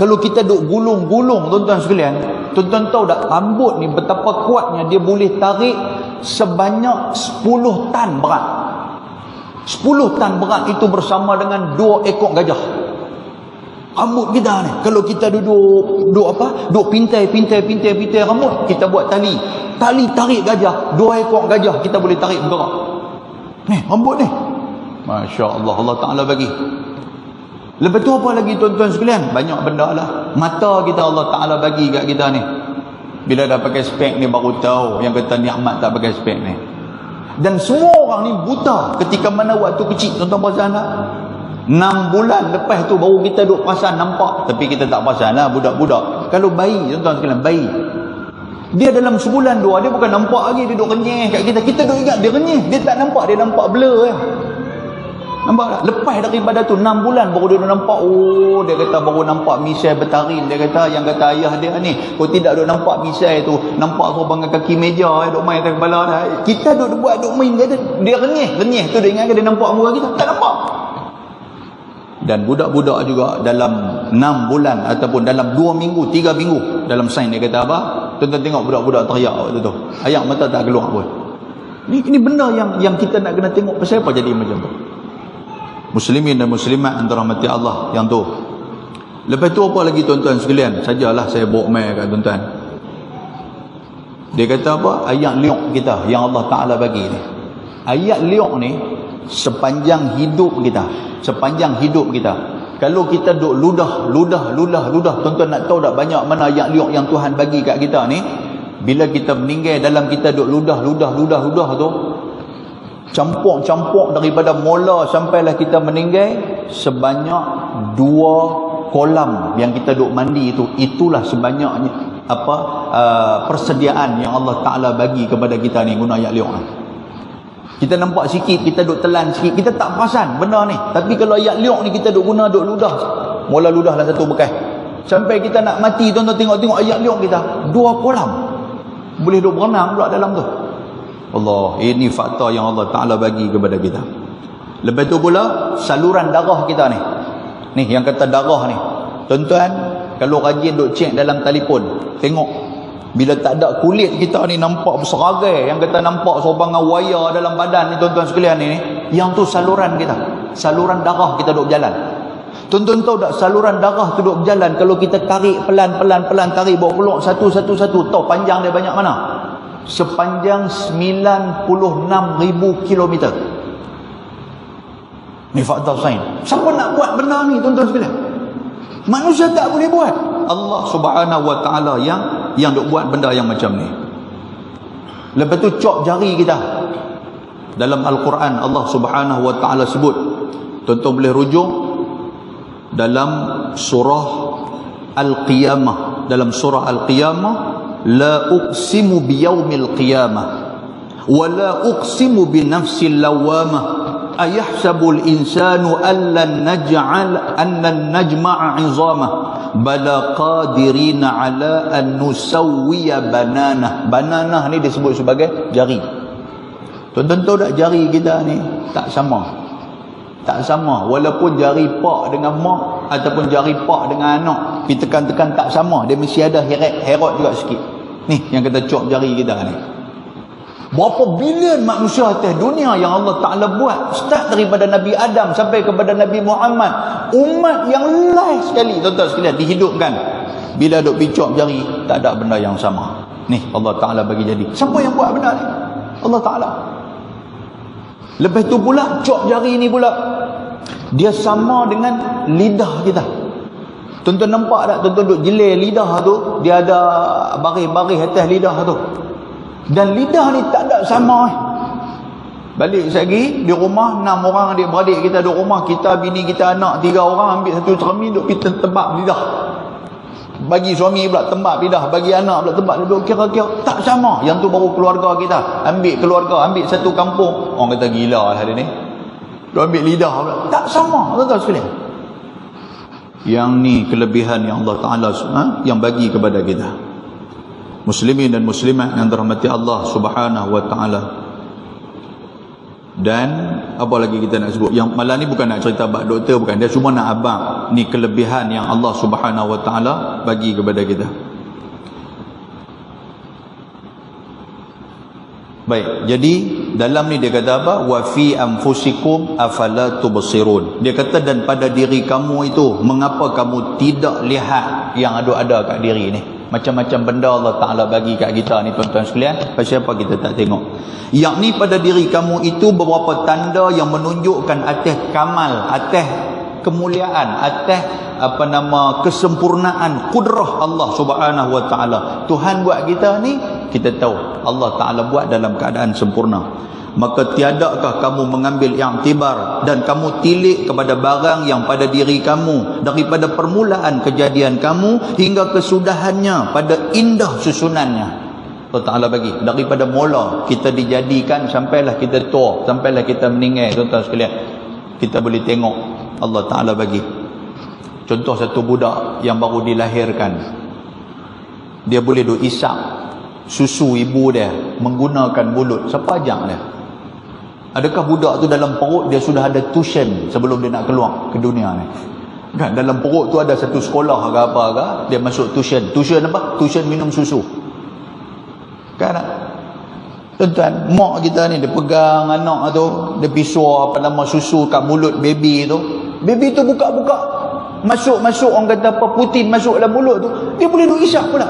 Speaker 1: kalau kita duk gulung-gulung tuan-tuan sekalian, tuan-tuan tahu tak rambut ni betapa kuatnya dia boleh tarik sebanyak 10 tan berat. 10 tan berat itu bersama dengan 2 ekor gajah. Rambut kita ni, kalau kita duduk pintai rambut, kita buat tali
Speaker 2: tali tarik gajah, 2 ekor gajah kita boleh tarik bergerak. Ni rambut ni.
Speaker 1: Masya Allah, Allah Ta'ala bagi. Lepas tu apa lagi tuan-tuan sekalian? Banyak benda lah. Mata kita Allah Ta'ala bagi kat kita ni. Bila dah pakai spek ni baru tahu yang kata nikmat tak pakai spek ni. Dan semua orang ni buta ketika mana waktu kecil, tuan-tuan perasan tak? 6 bulan lepas tu baru kita duk perasan nampak. Tapi kita tak perasan lah budak-budak. Kalau bayi, tuan-tuan sekalian, bayi, dia dalam sebulan dua, dia bukan nampak lagi, dia duk renyeh kat kita. Kita duk ingat dia renyeh, dia tak nampak, dia nampak blur je. Nampak tak? Lepas daripada tu 6 bulan baru dia nampak. Oh, dia kata baru nampak misai bertarin. Dia kata, yang kata ayah dia ni, kau tidak duk nampak misai tu, nampak suruh bangga kaki meja, duk main atas kepala dah. Kita duk buat, duk main, kata dia renyeh tu, dia ingat dia nampak muka kita, tak nampak. Dan budak-budak juga dalam 6 bulan ataupun dalam 2 minggu, 3 minggu, dalam sains dia kata apa? Tuan-tuan tengok budak-budak teriak waktu tu, air mata tak keluar pun. Ini benda yang kita nak kena tengok. Pasal apa jadi macam tu? Muslimin dan muslimat yang dirahmati Allah yang tu. Lepas tu apa lagi tuan-tuan sekalian? Sajalah saya bawa mai kat tuan-tuan. Dia kata apa? Ayat liuk kita yang Allah Ta'ala bagi ni. Ayat liuk ni sepanjang hidup kita. Sepanjang hidup kita. Kalau kita duk ludah, tuan-tuan nak tahu tak banyak mana ayat liuk yang Tuhan bagi kat kita ni. Bila kita meninggal, dalam kita duk ludah tu, campur daripada mula sampailah kita meninggal, sebanyak 2 kolam yang kita duk mandi itu. Itulah sebanyaknya persediaan yang Allah Ta'ala bagi kepada kita ni guna ayat liuk. Kita nampak sikit, kita duk telan sikit, kita tak perasan benda ni. Tapi kalau ayat liuk ni kita duk guna, duk ludah, mula ludah lah satu bekas, sampai kita nak mati, tuan-tuan tengok ayat liuk kita 2 kolam, boleh duk berenang pula dalam tu. Allah, ini fakta yang Allah Ta'ala bagi kepada kita. Lepas tu pula saluran darah kita ni yang kata darah ni, tuan-tuan kalau rajin duk cek dalam telefon, tengok bila tak ada kulit kita ni nampak berseragai, yang kata nampak sobangan wayar dalam badan ni tuan-tuan sekalian ni, yang tu saluran kita, saluran darah kita duk berjalan. Tuan-tuan tahu tak saluran darah tu duk berjalan, kalau kita tarik pelan-pelan tarik bawa keluar satu-satu, tahu panjang dia banyak mana? Sepanjang 96,000 kilometer. Ni fakta sains. Siapa nak buat benda ni tuan-tuan sekalian? Manusia tak boleh buat. Allah Subhanahu Wa Ta'ala yang duk buat benda yang macam ni. Lepas tu cop jari kita. Dalam Al-Quran Allah Subhanahu Wa Ta'ala sebut, tuan-tuan boleh rujuk dalam surah Al-Qiyamah. Dalam surah Al-Qiyamah, la uqsimu biyaumil qiyamah wa la uqsimu binafsil lawamah ayahsabul insanu allan najma'a 'izamah bala qadirina ala an nusawwiya bananah. Bananah ni disebut sebagai jari. Tuan-tuan tahu tak jari kita ni tak sama. Tak sama, walaupun jari pak dengan mak ataupun jari pak dengan anak, kita tekan-tekan tak sama, dia mesti ada heret juga sikit. Ni yang kita cop jari kita ni. Berapa bilion manusia atas dunia yang Allah Ta'ala buat, start daripada Nabi Adam sampai kepada Nabi Muhammad, umat yang last sekali tuan-tuan sekalian dihidupkan. Bila duk picop jari, tak ada benda yang sama. Ni Allah Ta'ala bagi jadi. Siapa yang buat benda ni? Allah Ta'ala. Lepas tu pula cop jari ni pula, dia sama dengan lidah kita. Tuan-tuan nampak tak? Tuan-tuan duk jelir lidah tu, dia ada baris-baris atas lidah tu. Dan lidah ni tak ada sama. Balik lagi di rumah, 6 orang adik-beradik kita duduk rumah, kita, bini kita, anak 3 orang, ambil satu cermin duk kita tebak lidah. Bagi suami pula tembak lidah, bagi anak pula tembak lidah, kira-kira tak sama. Yang tu baru keluarga kita. Ambil keluarga, ambil satu kampung, orang kata gila lah dia ni, dia ambil lidah pula. Tak sama, tuan-tuan sekalian. Yang ni kelebihan yang Allah Ta'ala yang bagi kepada kita, muslimin dan muslimat yang dirahmati Allah Subhanahu Wa Ta'ala. Dan apa lagi kita nak sebut? Yang malam ni bukan nak cerita bab doktor, bukan, dia cuma nak abang ni kelebihan yang Allah Subhanahu Wa Ta'ala bagi kepada kita. Baik, jadi dalam ni dia kata apa? Wa fi anfusikum afala tubsirun. Dia kata dan pada diri kamu itu, mengapa kamu tidak lihat yang ada kat diri ni? Macam-macam benda Allah Ta'ala bagi kat kita ni tuan-tuan sekalian. Pasal apa kita tak tengok? Yakni pada diri kamu itu beberapa tanda yang menunjukkan atas kamal, atas kemuliaan, atas kesempurnaan kudrah Allah Subhanahu Wa Ta'ala. Tuhan buat kita ni, kita tahu Allah Ta'ala buat dalam keadaan sempurna. Maka tiadakah kamu mengambil i'tibar dan kamu tilik kepada barang yang pada diri kamu daripada permulaan kejadian kamu hingga kesudahannya pada indah susunannya. Allah Ta'ala bagi daripada mula kita dijadikan sampailah kita tua, sampailah kita meninggal, tuan-tuan sekalian, kita boleh tengok Allah Ta'ala bagi. Contoh satu budak yang baru dilahirkan, dia boleh duk isap susu ibu dia menggunakan mulut. Siapa ajak dia? Adakah budak tu dalam perut dia sudah ada tuition sebelum dia nak keluar ke dunia ni? Kan dalam perut tu ada satu sekolah ke apa ke, dia masuk tuition. Tuition apa? Tuition minum susu. Kan? Tuan-tuan, mak kita ni dia pegang anak tu, dia pisau susu kat mulut baby tu. Baby tu buka-buka, masuk orang kata apa, putin masuk dalam mulut tu, dia boleh duk isap pula.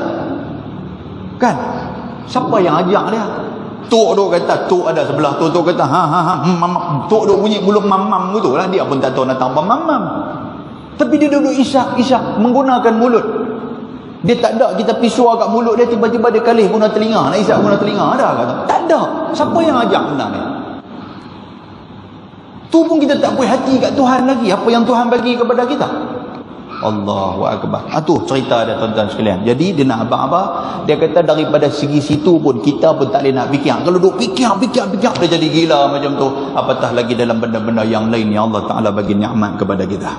Speaker 1: Kan? Siapa yang ajak dia? Tok duk kata, tok ada sebelah tu, tok kata tok duk bunyi mulut mamam gitu lah. Dia pun tak tahu nak apa mamam, tapi dia duduk isap menggunakan mulut. Dia tak ada kita pisau kat mulut dia, tiba-tiba dia kalih guna telinga, nak isap guna telinga, ada kata? Tak ada. Siapa yang ajak benda ni? Tu pun kita tak puas hati kat Tuhan lagi. Apa yang Tuhan bagi kepada kita? Allahu Akbar. Tu cerita dia tuan-tuan sekalian. Jadi dia nak apa? Dia kata daripada segi situ pun kita pun tak boleh nak fikir. Kalau duk fikir dia jadi gila macam tu. Apatah lagi dalam benda-benda yang lain yang Allah Ta'ala bagi nikmat kepada kita.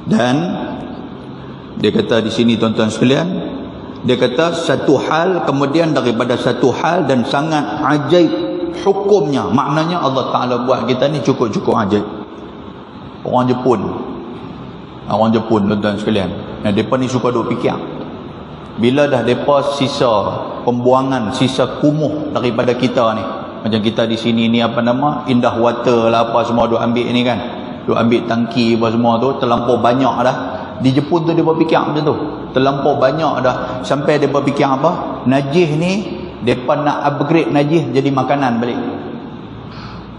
Speaker 1: Dan dia kata di sini tuan-tuan sekalian, dia kata satu hal kemudian daripada satu hal dan sangat ajaib hukumnya. Maknanya Allah Ta'ala buat kita ni cukup-cukup ajaib. Orang Jepun tuan-tuan sekalian, mereka ni suka duk fikir. Bila dah mereka sisa pembuangan, sisa kumuh daripada kita ni, macam kita di sini ni Indah Water lah apa semua duk ambil ni kan, duk ambil tangki apa semua tu, terlampau banyak dah. Di Jepun tu dia berfikir macam tu, terlampau banyak dah, sampai dia berfikir apa, najis ni mereka nak upgrade najis jadi makanan balik.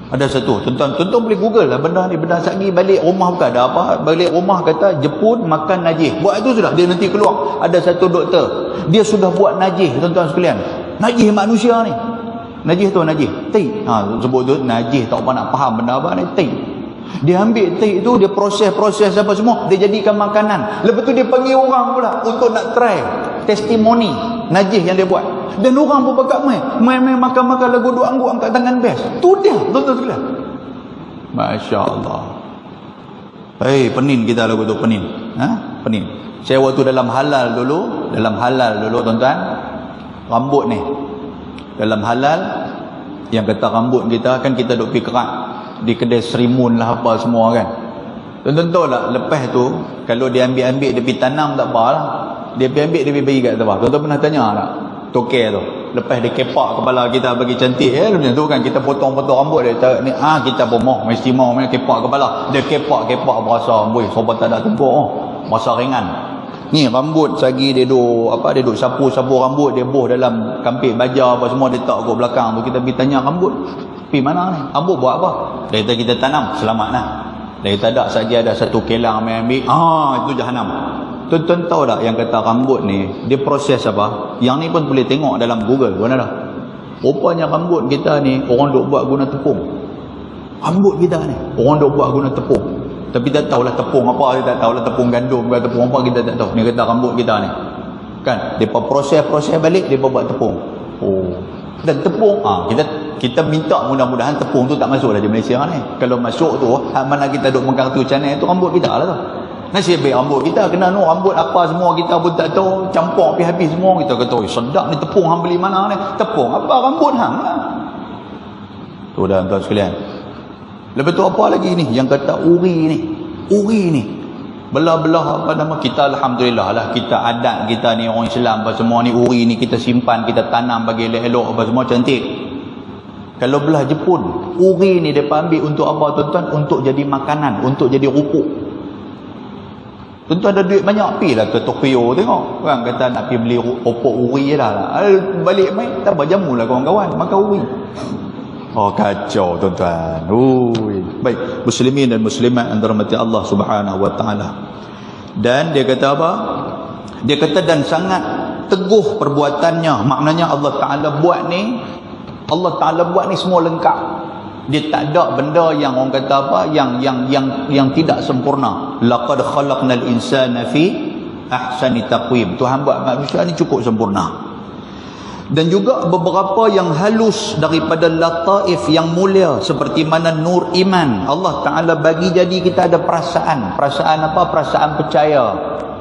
Speaker 1: Ada satu, tuan-tuan boleh google lah benda ni. Benda sagi balik rumah bukan ada apa, balik rumah kata Jepun makan najis. Buat itu sudah, dia nanti keluar ada satu doktor, dia sudah buat najis tuan-tuan sekalian. Najis manusia ni, najis tu najis tai, sebut tu najis, tak apa nak faham benda apa ni, tai. Dia ambil tai tu, dia proses apa semua, dia jadikan makanan. Lepas tu dia panggil orang pula untuk nak try testimoni najis yang dia buat. Dan orang pun pakat main makan-makan lagu duk angguk angkat tangan best. Tu dia tuan-tuan sekalian. Masya Allah. Penin kita lagu tu, penin. Penin. Saya waktu dalam halal dulu tuan-tuan, rambut ni dalam halal, yang kata rambut kita kan kita duk pergi kerat di kedai Serimun lah apa semua kan. Tuan-tuan tahu tak, lepas tu kalau dia ambil dia pergi tanam tak apa lah, dia pergi ambil dia pergi bagi kat tempat. Tuan-tuan pernah tanya tak toke tu, lepas dia kepak kepala kita bagi cantik macam tu kan, kita potong-potong rambut dia ni, kita pun mesti mau kepak kepala dia, kepak berasa sobat tak ada tempur, berasa ringan ni rambut sagi. Dia duk sapu rambut dia, boh dalam kampik baja apa semua, dia tak kat belakang tu. Kita pergi tanya rambut pergi mana ni, rambut buat apa? Dia kata kita tanam, selamat lah. Dia kata tak saja ada satu kelang main ambil, itu jahanam. Tuan-tuan tahu tak yang kata rambut ni dia proses apa? Yang ni pun boleh tengok dalam Google pun ada. Rupanya rambut kita ni orang duk buat guna tepung. Rambut kita ni orang duk buat guna tepung. Tapi tak tahulah tepung apa, kita tak tahulah tepung gandum ke tepung apa, kita tak tahu. Ni kata rambut kita ni kan, depa proses balik, depa buat tepung. Dan tepung kita minta mudah-mudahan tepung tu tak masuk dah di Malaysia ni. Kalau masuk tu mana kita duk mengkartu channel tu rambut kita lah tu. Nasib baik rambut kita kena rambut apa semua kita pun tak tahu, campur habis semua. Kita kata sedap ni tepung hang beli mana ni, tepung apa rambut hang lah. Tu dah tuan sekalian. Lepas tu apa lagi ni yang kata uri ni belah-belah kita, alhamdulillah lah, kita adat kita ni orang Islam apa semua ni, uri ni kita simpan, kita tanam bagi elok-elok apa semua cantik. Kalau belah Jepun, uri ni dia ambil untuk apa tuan-tuan? Untuk jadi makanan, untuk jadi rupuk. Tuan-tuan ada duit banyak, pergilah ke Tokyo tengok. Orang kata nak pergi beli opok uri dah. Balik main, tak berjamu lah kawan-kawan, makan uri. Oh kacau tuan-tuan. Baik, muslimin dan muslimat yang dirahmati Allah Subhanahu wa taala. Dan dia kata apa? Dia kata dan sangat teguh perbuatannya. Maknanya Allah Taala buat ni, Allah Taala buat ni semua lengkap. Dia tak ada benda yang orang kata apa, yang tidak sempurna. Laqad khalaqnal insana fi ahsani taqwim. Tuhan buat manusia ni cukup sempurna. Dan juga beberapa yang halus daripada lataif yang mulia, seperti mana nur iman. Allah Taala bagi jadi kita ada perasaan. Perasaan apa? Perasaan percaya.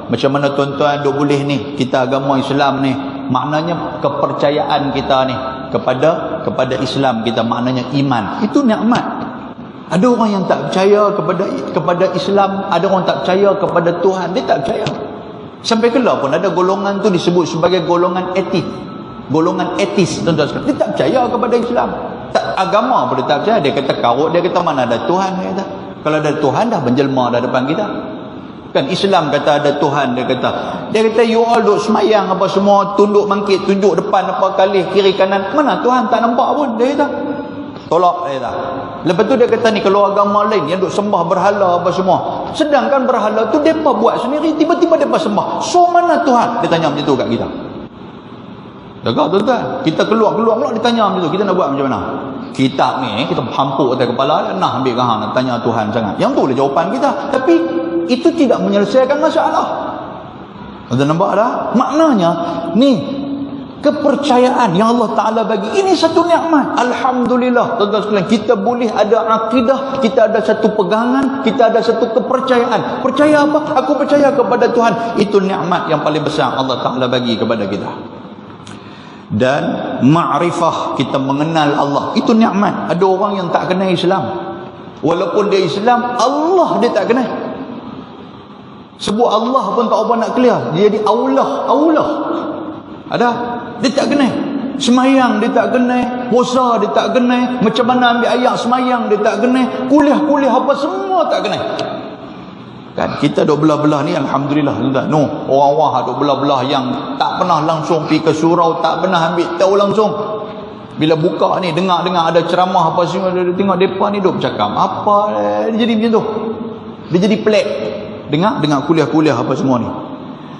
Speaker 1: Macam mana tuan-tuan duk boleh ni, kita agama Islam ni, maknanya kepercayaan kita ni kepada Islam kita, maknanya iman. Itu nikmat. Ada orang yang tak percaya kepada Islam, ada orang tak percaya kepada Tuhan, dia tak percaya. Sampai kelah pun ada golongan tu disebut sebagai golongan etis. Golongan etis, tuan-tuan sekalian. Dia tak percaya kepada Islam. Tak, agama pun dia tak percaya. Dia kata karut, dia kata mana ada Tuhan, dia kata. Kalau ada Tuhan dah menjelma dah depan kita. Kan Islam kata ada Tuhan, dia kata you all duk semayang apa semua, tunduk mangkit, tunjuk depan apa kali kiri kanan, mana Tuhan tak nampak pun, dia kata tolak, dia kata. Lepas tu dia kata ni kalau agama lain yang duk sembah berhala apa semua, sedangkan berhala tu depa buat sendiri, tiba-tiba depa sembah, so mana Tuhan? Dia tanya macam tu kat kita. Dengar tuan-tuan, kita keluar dia tanya macam tu, kita nak buat macam mana? Kitab ni kita hampuk atas kepala, nak ambil ke hang nak tanya Tuhan sangat. Yang tu lah jawapan kita. Tapi itu tidak menyelesaikan masalah. Anda nampak dah? Maknanya ni kepercayaan yang Allah Taala bagi, ini satu nikmat. Alhamdulillah tuan-tuan sekalian, kita boleh ada akidah, kita ada satu pegangan, kita ada satu kepercayaan. Percaya apa? Aku percaya kepada Tuhan. Itu nikmat yang paling besar Allah Taala bagi kepada kita. Dan ma'rifah, kita mengenal Allah, itu nikmat. Ada orang yang tak kenal Islam, walaupun dia Islam, Allah dia tak kenal. Sebut Allah pun tak apa nak clear, dia jadi Allah. Ada, dia tak kenal. Semayang dia tak kenal, puasa dia tak kenal, macam mana ambil ayat semayang dia tak kenal, kuliah apa semua tak kenal. Kan kita duk belah-belah ni, alhamdulillah tuan-tuan. No, orang-orang duk belah-belah yang tak pernah langsung pergi ke surau, tak pernah ambil tahu langsung. Bila buka ni dengar ada ceramah apa semua, dia tengok depa ni duk bercakap apa, dia jadi macam tu. Dia jadi pelik dengar kuliah-kuliah apa semua ni.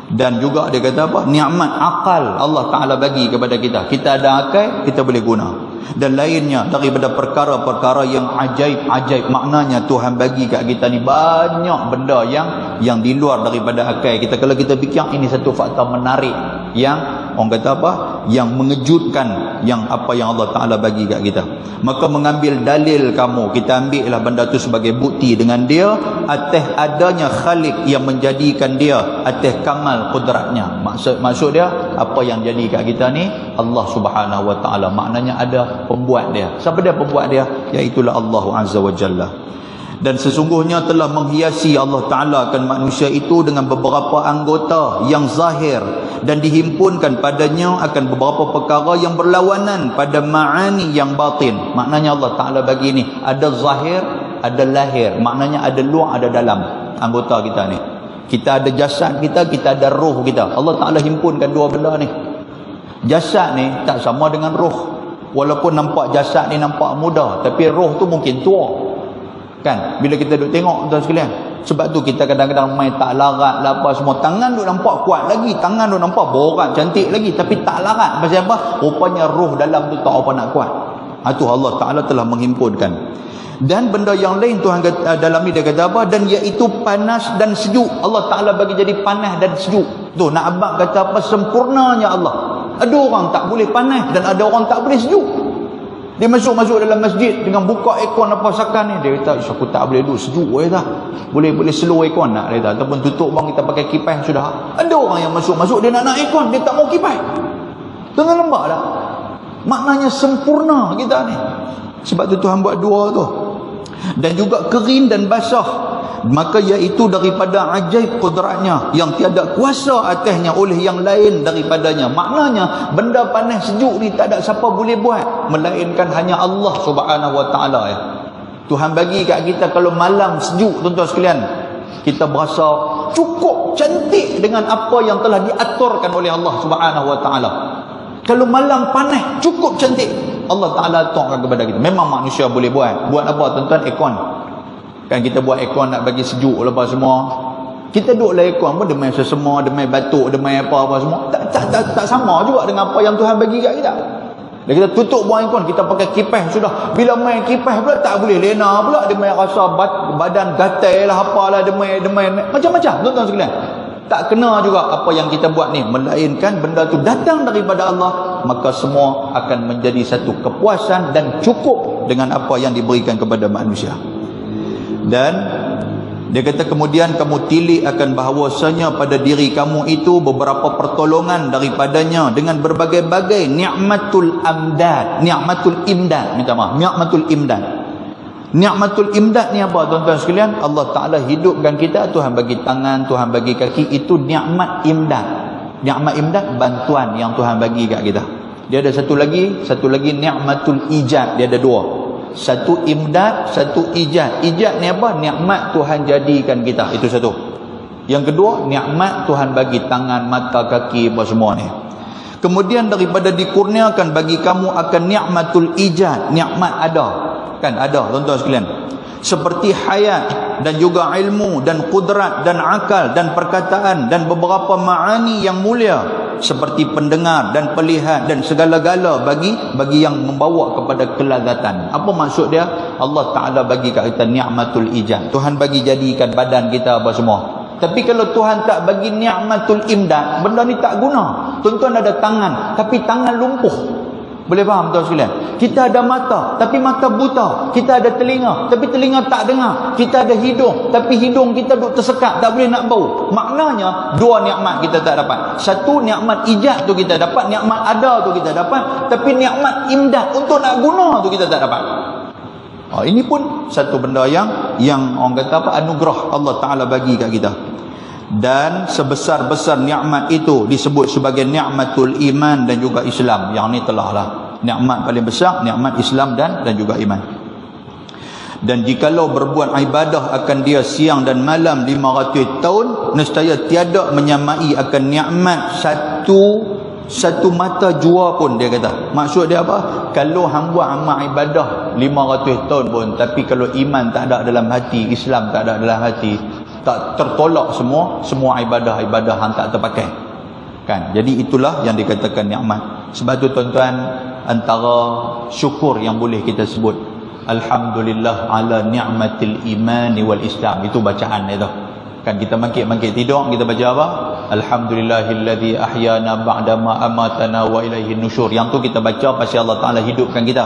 Speaker 1: Dan juga dia kata apa? Nikmat akal Allah Taala bagi kepada kita. Kita ada akal, kita boleh guna. Dan lainnya daripada perkara-perkara yang ajaib. Maknanya Tuhan bagi kat kita ni banyak benda yang di luar daripada akal kita. Kalau kita fikir, ini satu fakta menarik yang orang kata apa? Yang mengejutkan, yang apa yang Allah Taala bagi kat kita. Maka mengambil dalil kamu, kita ambillah benda tu sebagai bukti dengan dia atas adanya Khalik yang menjadikan dia atas kamal kudratnya. Maksud dia apa yang jadi kat kita ni Allah Subhanahu wa taala. Maknanya ada pembuat dia. Siapa dia pembuat dia? Iaitulah Allah Azza wa Jalla. Dan sesungguhnya telah menghiasi Allah Ta'ala akan manusia itu dengan beberapa anggota yang zahir, dan dihimpunkan padanya akan beberapa perkara yang berlawanan pada ma'ani yang batin. Maknanya Allah Ta'ala bagi ni ada zahir, ada lahir. Maknanya ada luar, ada dalam anggota kita ni. Kita ada jasad kita ada roh kita. Allah Ta'ala himpunkan dua benda ni. Jasad ni tak sama dengan roh. Walaupun nampak jasad ni nampak muda, tapi roh tu mungkin tua. Kan bila kita duk tengok tuan sekalian, sebab tu kita kadang-kadang main tak larat lah apa semua, tangan duk nampak kuat lagi, tangan duk nampak borat cantik lagi, tapi tak larat. Pasal apa? Rupanya roh dalam tu tak apa nak kuat. Itu Allah Ta'ala telah menghimpunkan. Dan benda yang lain Tuhan dalam ni dia kata apa? Dan iaitu panas dan sejuk. Allah Ta'ala bagi jadi panas dan sejuk. Tu nak abang kata apa? Sempurnanya Allah. Ada orang tak boleh panas dan ada orang tak boleh sejuk. Dia masuk dalam masjid dengan buka aircon apa sakan ni, dia kata aku tak boleh duduk sejuk, dia kata boleh slow aircon nak, dia kata, ataupun tutup bang kita pakai kipas sudah. Ada orang yang masuk dia nak aircon, dia tak mau kipas. Tengah lembak dah. Maknanya sempurna kita ni. Sebab tu Tuhan buat dua tu. Dan juga kering dan basah. Maka iaitu daripada ajaib kudratnya yang tiada kuasa atasnya oleh yang lain daripadanya. Maknanya benda panas sejuk ni tak ada siapa boleh buat melainkan hanya Allah Subhanahu wa taala ya. Tuhan bagi kat kita kalau malam sejuk tuan-tuan sekalian, kita berasa cukup cantik dengan apa yang telah diaturkan oleh Allah Subhanahu wa taala. Kalau malam panas cukup cantik, Allah Taala aturkan kepada kita. Memang manusia boleh buat apa tuan-tuan? Aircon. Kan kita buat aircon nak bagi sejuk lepas semua. Kita duduklah aircon pun demai sesama, demai batuk, demai apa semua. Tak sama juga dengan apa yang Tuhan bagi kat kita. Dan kita tutup buang aircon, kita pakai kipas sudah. Bila main kipas pula tak boleh lena pula, demai rasa badan gatal lah, apalah, demai macam-macam tuan-tuan sekalian. Tak kena juga apa yang kita buat ni, melainkan benda tu datang daripada Allah, maka semua akan menjadi satu kepuasan dan cukup dengan apa yang diberikan kepada manusia. Dan dia kata kemudian kamu tilik akan bahawasanya pada diri kamu itu beberapa pertolongan daripadanya dengan berbagai-bagai ni'matul amdad, ni'matul imdad, minta maaf, ni'matul imdad. Ni'matul imdad ni apa tuan-tuan sekalian? Allah Ta'ala hidupkan kita, Tuhan bagi tangan, Tuhan bagi kaki, itu ni'mat imdad. Ni'mat imdad, bantuan yang Tuhan bagi kat kita. Dia ada satu lagi ni'matul ijad, dia ada dua. Satu imdad, satu ijad. Ijad ni apa? Ni'mat Tuhan jadikan kita, itu satu. Yang kedua, ni'mat Tuhan bagi tangan, mata, kaki, apa semua ni. Kemudian daripada dikurniakan bagi kamu akan ni'matul ijad, ni'mat ada. Kan ada tuan-tuan sekalian, seperti hayat dan juga ilmu dan kudrat dan akal dan perkataan dan beberapa ma'ani yang mulia seperti pendengar dan pelihat dan segala-gala bagi yang membawa kepada kelazatan. Apa maksud dia? Allah Ta'ala bagi kat kita ni'matul ijad, Tuhan bagi jadikan badan kita apa semua. Tapi kalau Tuhan tak bagi ni'matul imdad, benda ni tak guna. Tuan-tuan ada tangan tapi tangan lumpuh. Boleh faham tuan sekalian? Kita ada mata tapi mata buta. Kita ada telinga tapi telinga tak dengar. Kita ada hidung tapi hidung kita duk tersekat, tak boleh nak bau. Maknanya dua nikmat kita tak dapat. Satu nikmat ijad tu kita dapat, nikmat ada tu kita dapat, tapi nikmat imdad untuk nak guna tu kita tak dapat. Ini pun satu benda yang orang kata apa, anugerah Allah Ta'ala bagi kat kita. Dan sebesar-besar nikmat itu disebut sebagai nikmatul iman dan juga Islam. Yang ni telah lah nikmat paling besar, nikmat Islam dan juga iman. Dan jikalau berbuat ibadah akan dia siang dan malam 500 tahun, nescaya tiada menyamai akan nikmat satu mata jua pun, dia kata. Maksud dia apa? Kalau hang buat amal ibadah 500 tahun pun, tapi kalau iman tak ada dalam hati, Islam tak ada dalam hati, tak tertolak semua ibadah-ibadah hang tak terpakai. Kan? Jadi itulah yang dikatakan nikmat. Sebab tu tuan-tuan, antara syukur yang boleh kita sebut, alhamdulillah ala ni'matil imani wal Islam. Itu bacaan dia tu. Kan kita mangkit tidur, kita baca apa? Alhamdulillahilladzi ahyana ba'dama amatana wa ilaihin nusyur. Yang tu kita baca pasal Allah Taala hidupkan kita.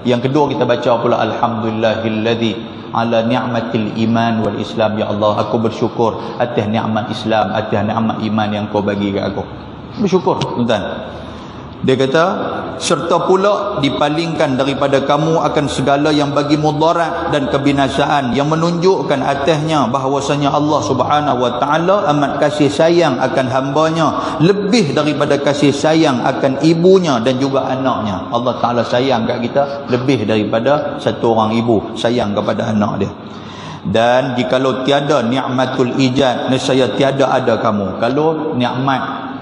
Speaker 1: Yang kedua kita baca pula alhamdulillahilladzi ala ni'matil iman wal Islam. Ya Allah, aku bersyukur atas nikmat Islam, atas nikmat iman yang kau bagi kat aku. Bersyukur tuan-tuan. Dia kata, serta pula dipalingkan daripada kamu akan segala yang bagi mudarat dan kebinasaan, yang menunjukkan atasnya bahawasanya Allah Subhanahu wa Ta'ala amat kasih sayang akan hambanya, lebih daripada kasih sayang akan ibunya dan juga anaknya. Allah Ta'ala sayang kat kita lebih daripada satu orang ibu sayang kepada anak dia. Dan jikalau tiada ni'matul ijad, nescaya tiada ada kamu. Kalau nikmat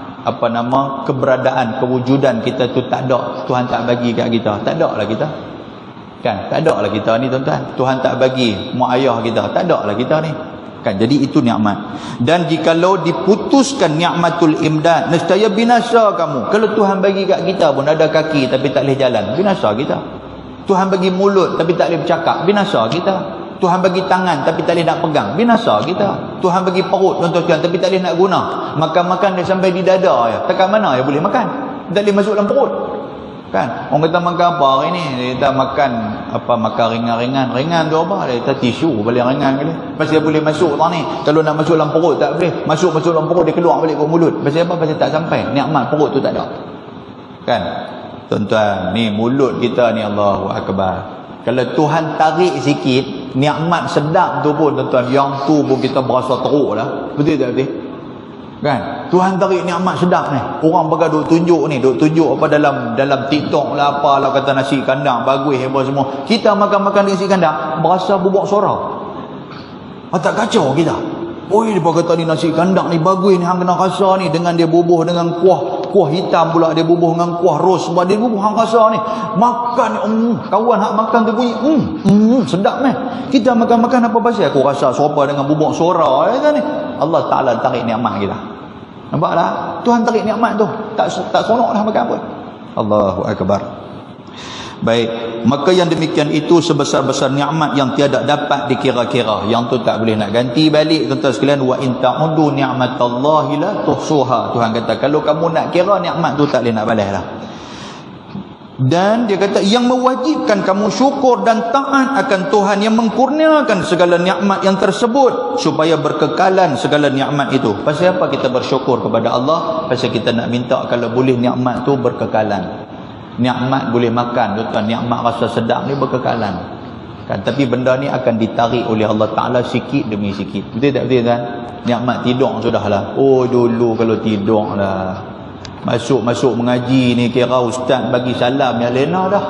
Speaker 1: keberadaan, kewujudan kita tu tak ada, Tuhan tak bagi kat kita, tak ada lah kita. Kan? Tak ada lah kita ni tuan-tuan. Tuhan tak bagi mak ayah kita, tak ada lah kita ni. Kan? Jadi itu nikmat. Dan jikalau diputuskan nikmatul imdad, nescaya binasa kamu. Kalau Tuhan bagi kat kita pun ada kaki tapi tak boleh jalan, binasa kita. Tuhan bagi mulut tapi tak boleh bercakap, binasa kita. Tuhan bagi tangan tapi tak boleh nak pegang, binasa kita. Tuhan bagi perut tuan-tuan tapi tak boleh nak guna. Makan dia sampai di dada ya. Tekan mana ya boleh makan? Tak boleh masuk dalam perut. Kan? Orang kata makan apa hari ni? Dia kata makan ringan-ringan. Ringan tu apa? Dia kata tisu balik ringan kali. Pasal dia boleh masuk tang ni. Kalau nak masuk dalam perut tak boleh. Masuk dalam perut dia keluar balik ke mulut. Pasal apa? Pasal tak sampai. Nikmat perut tu tak ada. Kan? Tuan-tuan, ni mulut kita ni Allahu Akbar. Kalau Tuhan tarik sikit, nikmat sedap tu pun tuan-tuan, yang tu pun kita berasa teruk lah. Betul tak betul? Kan? Tuhan tarik nikmat sedap ni. Orang bagai duk tunjuk apa dalam TikTok lah, apalah, kata nasi kandang bagus apa semua. Kita makan nasi kandang berasa bubuk suara. Tak kacau kita. oi dia kata ni nasi kandang ni bagus ni hang kena rasa ni, dengan dia bubuh dengan kuah hitam pula, dia bubuh dengan kuah ros, sebab dia bubuh hang rasa ni. Makan kawan hak makan tu bunyi sedap meh. Kita makan apa pasal aku rasa serupa dengan bubuk suara ni. Allah Taala tarik nikmat kita. Nampak tak? Tuhan tarik nikmat tu. Tak seronok dah makan pun. Allahu akbar. Baik, maka yang demikian itu sebesar-besar nikmat yang tiada dapat dikira-kira. Yang tu tak boleh nak ganti balik tuan-tuan sekalian. Wa in ta'udu ni'matallahi la tuhsuha. Tuhan kata kalau kamu nak kira nikmat tu tak boleh nak balas dah. Dan dia kata yang mewajibkan kamu syukur dan taat akan Tuhan yang mengkurniakan segala nikmat yang tersebut supaya berkekalan segala nikmat itu. Pasal apa kita bersyukur kepada Allah? Pasal kita nak minta kalau boleh nikmat tu berkekalan. Nikmat boleh makan tuan, nikmat rasa sedap ni berkekalan kan, tapi benda ni akan ditarik oleh Allah Ta'ala sikit demi sikit. Betul tak betul kan? Nikmat tidur sudahlah. Oh dulu kalau tidur lah, masuk mengaji ni kira ustaz bagi salam yang lena dah.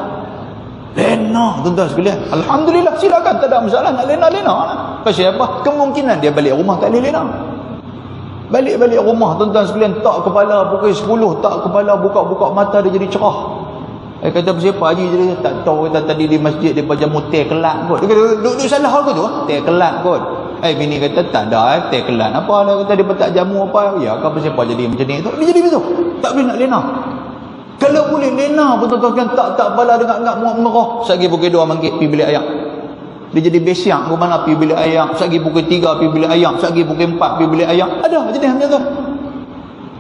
Speaker 1: Lena tuan-tuan sekalian, alhamdulillah, silakan, tak ada masalah nak lena lah. Pasal apa? Kemungkinan dia balik rumah tak boleh lena. Balik rumah tuan-tuan sekalian, tak kepala pukul 10, tak kepala buka mata dia jadi cerah. Kata siapa haji dia tak tahu, kata tadi di masjid dia jamu teh kelat kot. Dia kata duduk salah ke tu? Teh kelat kot. Bini kata tak ada teh kelat. Apa dia kata dia petak jamu apa? Ya, apa siapa jadi macam ni tu? Dia jadi begitu. Tak boleh nak lena. Kalau boleh lena betul-betul tak bala dengar muak mengerah. Sagi pukul 2 mangkit pi bilik ayak. Dia jadi besiak ke mana pi bilik ayak. Sagi pukul 3 pi bilik ayak, sagi pukul 4 pi bilik ayak. Ada jenis macam tu.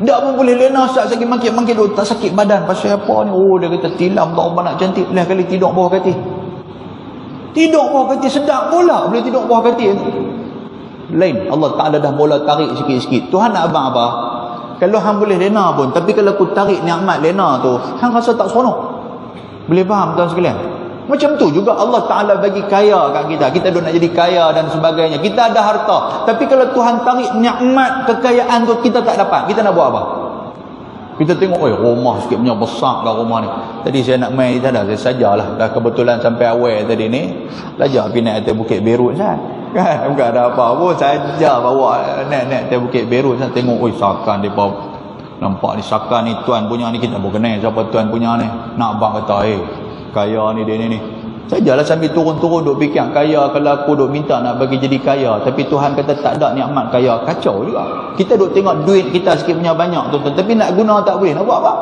Speaker 1: Tak pun boleh lena sat sagi mangkit dulu tak sakit badan. Pasal apa ni? Oh dia kata tilam tak ubah nak cantik. Lah kali tidur bawah kaki. Tidur bawah kaki sedap pula boleh tidur bawah kaki. Lain Allah Taala dah mula tarik sikit-sikit. Tuhan nak abang apa? Kalau hang boleh lena pun, tapi kalau aku tarik nikmat lena tu, hang rasa tak seronok. Boleh faham tuan sekalian? Macam tu juga Allah Ta'ala bagi kaya kat kita. Kita duk nak jadi kaya dan sebagainya. Kita ada harta. Tapi kalau Tuhan tarik nikmat kekayaan tu, kita tak dapat. Kita nak buat apa? Kita tengok, rumah sikit punya besar kat rumah ni. Tadi saya nak main, tak ada. Saya sajalah. Dah kebetulan sampai awal tadi ni. Belajar pergi naik atas Bukit Berut kan. Bukan ada apa pun. Saja bawa naik atas Bukit Berut. Saya tengok, sakan mereka. Nampak ni sakan ni tuan punya ni. Kita boleh kenal siapa tuan punya ni. Nak abang kata, kaya ni dia ni. Sajalah sambil turun-turun duk fikir kaya, kalau aku duk minta nak bagi jadi kaya, tapi Tuhan kata tak ada nikmat kaya, kacau juga. Kita duk tengok duit kita sikit punya banyak tuan-tuan, tapi nak guna tak boleh, nak buat apa?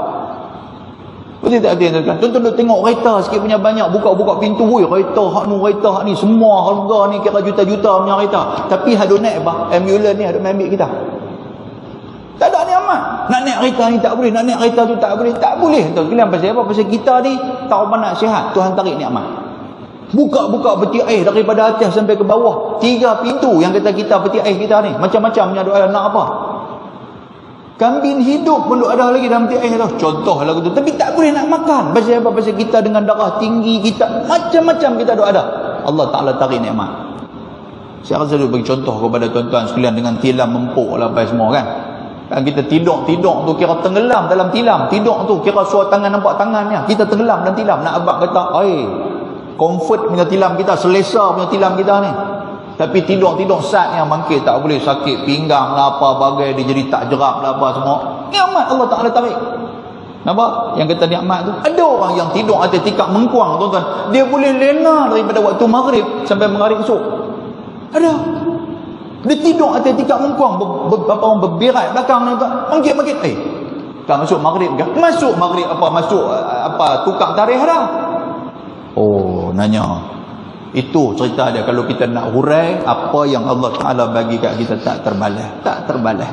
Speaker 1: Betul tak tuan-tuan? Tuan-tuan duk tengok kereta sikit punya banyak, buka pintu, kereta hak ni semua harga ni kira juta-juta punya kereta, tapi hak duk naik apa? Ambulans ni hak duk ambil kita. Tak ada nikmat. Nak naik kereta ni tak boleh, nak naik kereta tu tak boleh. Tak boleh tuan. Kalian pasal apa? Pasal kita ni tak apa nak sihat. Tuhan tarik nikmat. Buka peti air daripada atas sampai ke bawah. 3 pintu yang kata kita peti air kita ni. Macam-macam punya doa nak apa? Kambing hidup pun ada lagi dalam peti air tu. Contoh lagu tu. Tapi tak boleh nak makan. Pasal apa? Pasal kita dengan darah tinggi kita. Macam-macam kita ada. Allah Ta'ala tarik nikmat. Saya rasa dulu bagi contoh kepada tuan-tuan sekalian dengan tilam mempuk lah apa semua kan. Kan kita tidur tu kira tenggelam dalam tilam. Tidur tu kira suara tangan nampak tangannya. Kita tenggelam dalam tilam. Nak abang kata, comfort punya tilam kita, selesa punya tilam kita ni. Tapi tidur saat yang mangkit tak boleh, sakit pinggang lah apa bagai dia jadi tak jerak lah apa semua. Nikmat Allah Ta'ala tarik. Nampak? Yang kata nikmat tu. Ada orang yang tidur atas tikar mengkuang tuan-tuan. Dia boleh lena daripada waktu maghrib sampai maghrib esok. Ada. Dia tidur atas tikar mengkuang, berapa orang berbirat belakang ni tuan. Mangkit. Tak masuk maghrib ke? Masuk maghrib apa tukar tarikh dah. Nanya. Itu cerita dia. Kalau kita nak hurai apa yang Allah Ta'ala bagi kat kita tak terbalas.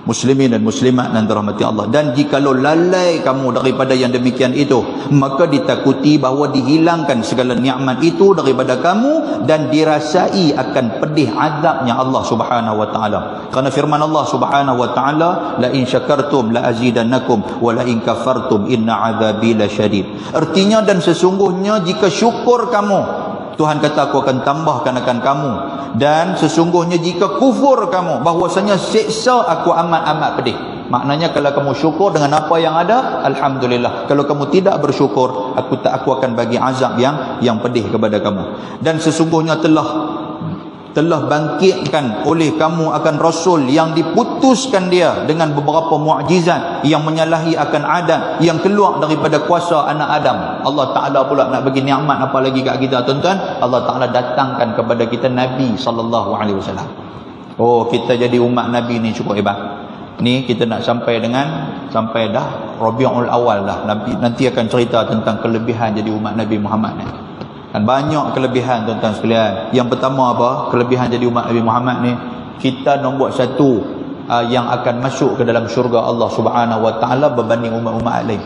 Speaker 1: Muslimin dan muslimat dan dirahmati Allah. Dan jikalau lalai kamu daripada yang demikian itu, maka ditakuti bahawa dihilangkan segala nikmat itu daripada kamu dan dirasai akan pedih azabnya Allah Subhanahu wa taala. Kerana firman Allah Subhanahu wa taala, la in syakartum la azidannakum wa la in kafartum inna azabi lasyadid. Artinya dan sesungguhnya jika syukur kamu, Tuhan kata aku akan tambahkan akan kamu, dan sesungguhnya jika kufur kamu, bahwasanya siksa aku amat pedih. Maknanya kalau kamu syukur dengan apa yang ada, alhamdulillah. Kalau kamu tidak bersyukur, aku akan bagi azab yang pedih kepada kamu. Dan sesungguhnya telah telah bangkitkan oleh kamu akan Rasul yang diputuskan dia dengan beberapa mukjizat yang menyalahi akan adat, yang keluar daripada kuasa anak Adam. Allah Ta'ala pula nak bagi nikmat apa lagi kat kita tuan-tuan? Allah Ta'ala datangkan kepada kita Nabi SAW. Oh, kita jadi umat Nabi ni cukup hebat. Ni kita nak sampai dah Rabiul Awal dah. Nanti akan cerita tentang kelebihan jadi umat Nabi Muhammad ni. Dan banyak kelebihan tuan-tuan sekalian. Yang pertama apa? Kelebihan jadi umat Nabi Muhammad ni, kita nombor satu yang akan masuk ke dalam syurga Allah Subhanahu Wa Taala berbanding umat-umat lain.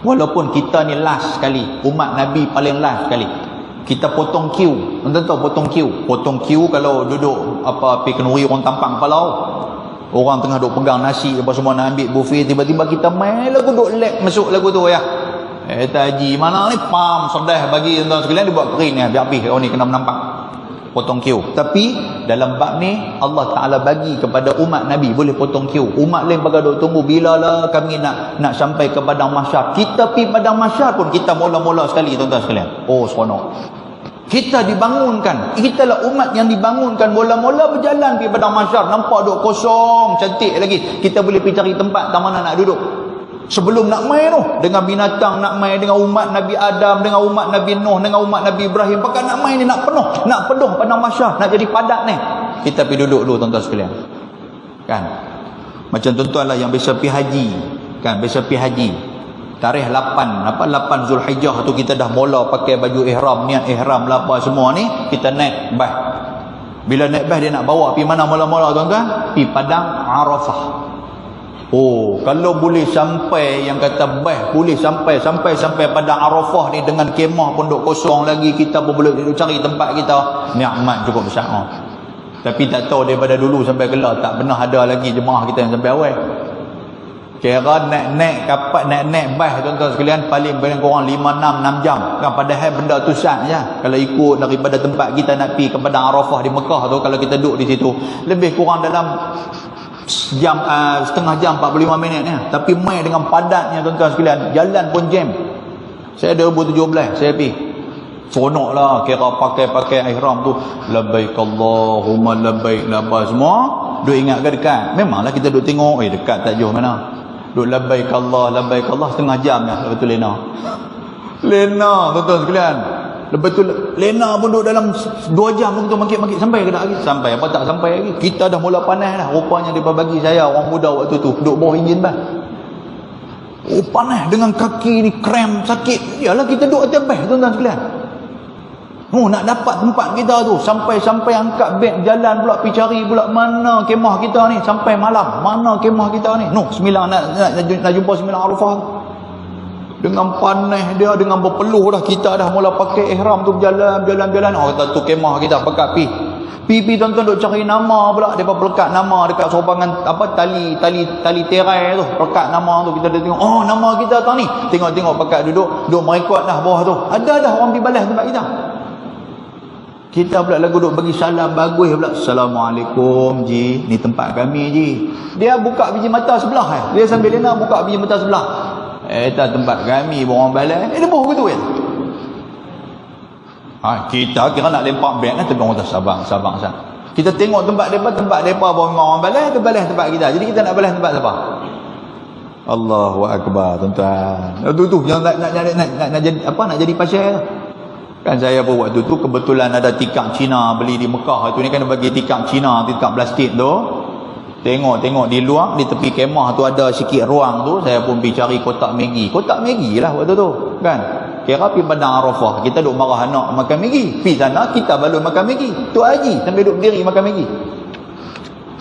Speaker 1: Walaupun kita ni last sekali, umat Nabi paling last sekali. Kita potong queue. Tuan-tuan tahu potong queue kalau duduk pergi kenduri orang tampang kepala. Orang tengah duk pegang nasi apa semua nak ambil buffet, tiba-tiba kita main lagu duk lag masuk lagu tu ya. Haji mana ni pam sedah bagi tuan-tuan sekalian, dia buat kering ni biar habis orang ni kena menampak. Potong queue. Tapi dalam bab ni Allah Taala bagi kepada umat Nabi boleh potong queue. Umat lain bagai duk tunggu bilalah kami nak sampai ke padang mahsyar. Kita pergi padang mahsyar pun kita mula-mula sekali tuan-tuan sekalian. Oh seronok. Kita dibangunkan. Kitalah umat yang dibangunkan mula-mula berjalan pergi padang mahsyar, nampak duk kosong, cantik lagi. Kita boleh pergi cari tempat tak mana nak duduk. Sebelum nak main tu, dengan binatang nak main, dengan umat Nabi Adam, dengan umat Nabi Nuh, dengan umat Nabi Ibrahim, pakai nak main ni nak penuh padang mahsyar, nak jadi padat ni. Kita pergi duduk dulu tuan-tuan sekalian. Kan? Macam tuan-tuan lah yang biasa pergi haji. Kan? Biasa pergi haji. Tarikh 8 Zulhijjah tu kita dah mula pakai baju ihram, niat ihram lah apa semua ni, kita naik bas. Bila naik bas dia nak bawa pergi mana mula-mula tuan-tuan? Pergi padang Arafah. Oh, kalau boleh sampai yang kata bas boleh sampai padang Arafah ni dengan kemah pun duk kosong lagi, kita pun boleh cari tempat kita, nikmat cukup besar. Tapi tak tahu daripada dulu sampai kelar tak pernah ada lagi jemaah kita yang sampai awal. Kira naik kapal, naik bas tuan-tuan sekalian paling kurang 5-6 jam kan, padahal benda tu sat je. Kalau ikut daripada tempat kita nak pergi ke padang Arafah di Mekah tu, kalau kita duduk di situ lebih kurang dalam setengah jam 45 minit ni. Tapi main dengan padatnya tuan-tuan sekalian, jalan pun jam. Saya 2017 saya pergi, seronok lah. Kira pakai ihram tu, labbaik Allahumma labbaik labbaik semua. Duk ingat ke dekat? Memanglah kita duk tengok dekat tak jauh mana. Duk labbaik Allah setengah jam dah. Lepas tu lena tuan-tuan sekalian. Lepas tu lena pun duduk dalam 2 jam tu makit-makit sampai ke tak lagi? Sampai apa tak sampai lagi? Kita dah mula panas dah. Rupanya dia bagi saya orang muda waktu tu duduk bawah enjin bas. Oh panas dengan kaki ni krem sakit. Yalah kita duduk atas bas tuan-tuan sekalian. Oh nak dapat tempat kita tu sampai angkat beg jalan pula pergi cari pula mana kemah kita ni sampai malam. Mana kemah kita ni? Noh 9 nak jumpa 9 Arafah. Dengan panas dia, dengan berpeluh dah kita dah mula pakai ihram tu berjalan. Oh kata tu kemah kita pakat pi tuan-tuan duk cari nama pula, depa pelekat nama dekat sobangan tali terai tu, pelekat nama tu. Kita dah tengok oh nama kita tu ni, tengok pakat duduk merekod dah bawah tu, ada dah orang pergi balas tempat kita. Kita pula lagu duk bagi salam bagus pula, Assalamualaikum ji, ni tempat kami ji. Dia buka biji mata sebelah dia sambil lena buka biji mata sebelah. Tak tempat kami orang balas. Dia boh betul kan. Kita kira nak lempak beg kan, tegang kita sabar. Kita tengok tempat depa bawa orang balas, tu balas tempat kita. Jadi kita nak balas tempat siapa? Allahu akbar tuan-tuan. Tu yang nak jadi apa, nak jadi pasal kan. Saya pun waktu tu kebetulan ada tikar Cina beli di Mekah tu ni kan, bagi tikar Cina, tikar plastik tu. Tengok di luar di tepi kemah tu ada sikit ruang tu, saya pun pergi cari kotak Maggi lah waktu tu kan. Kira pergi padang Arafah, kita duk marah anak makan Maggi, pergi sana kita balon makan Maggi. Tu haji sambil duk berdiri makan Maggi.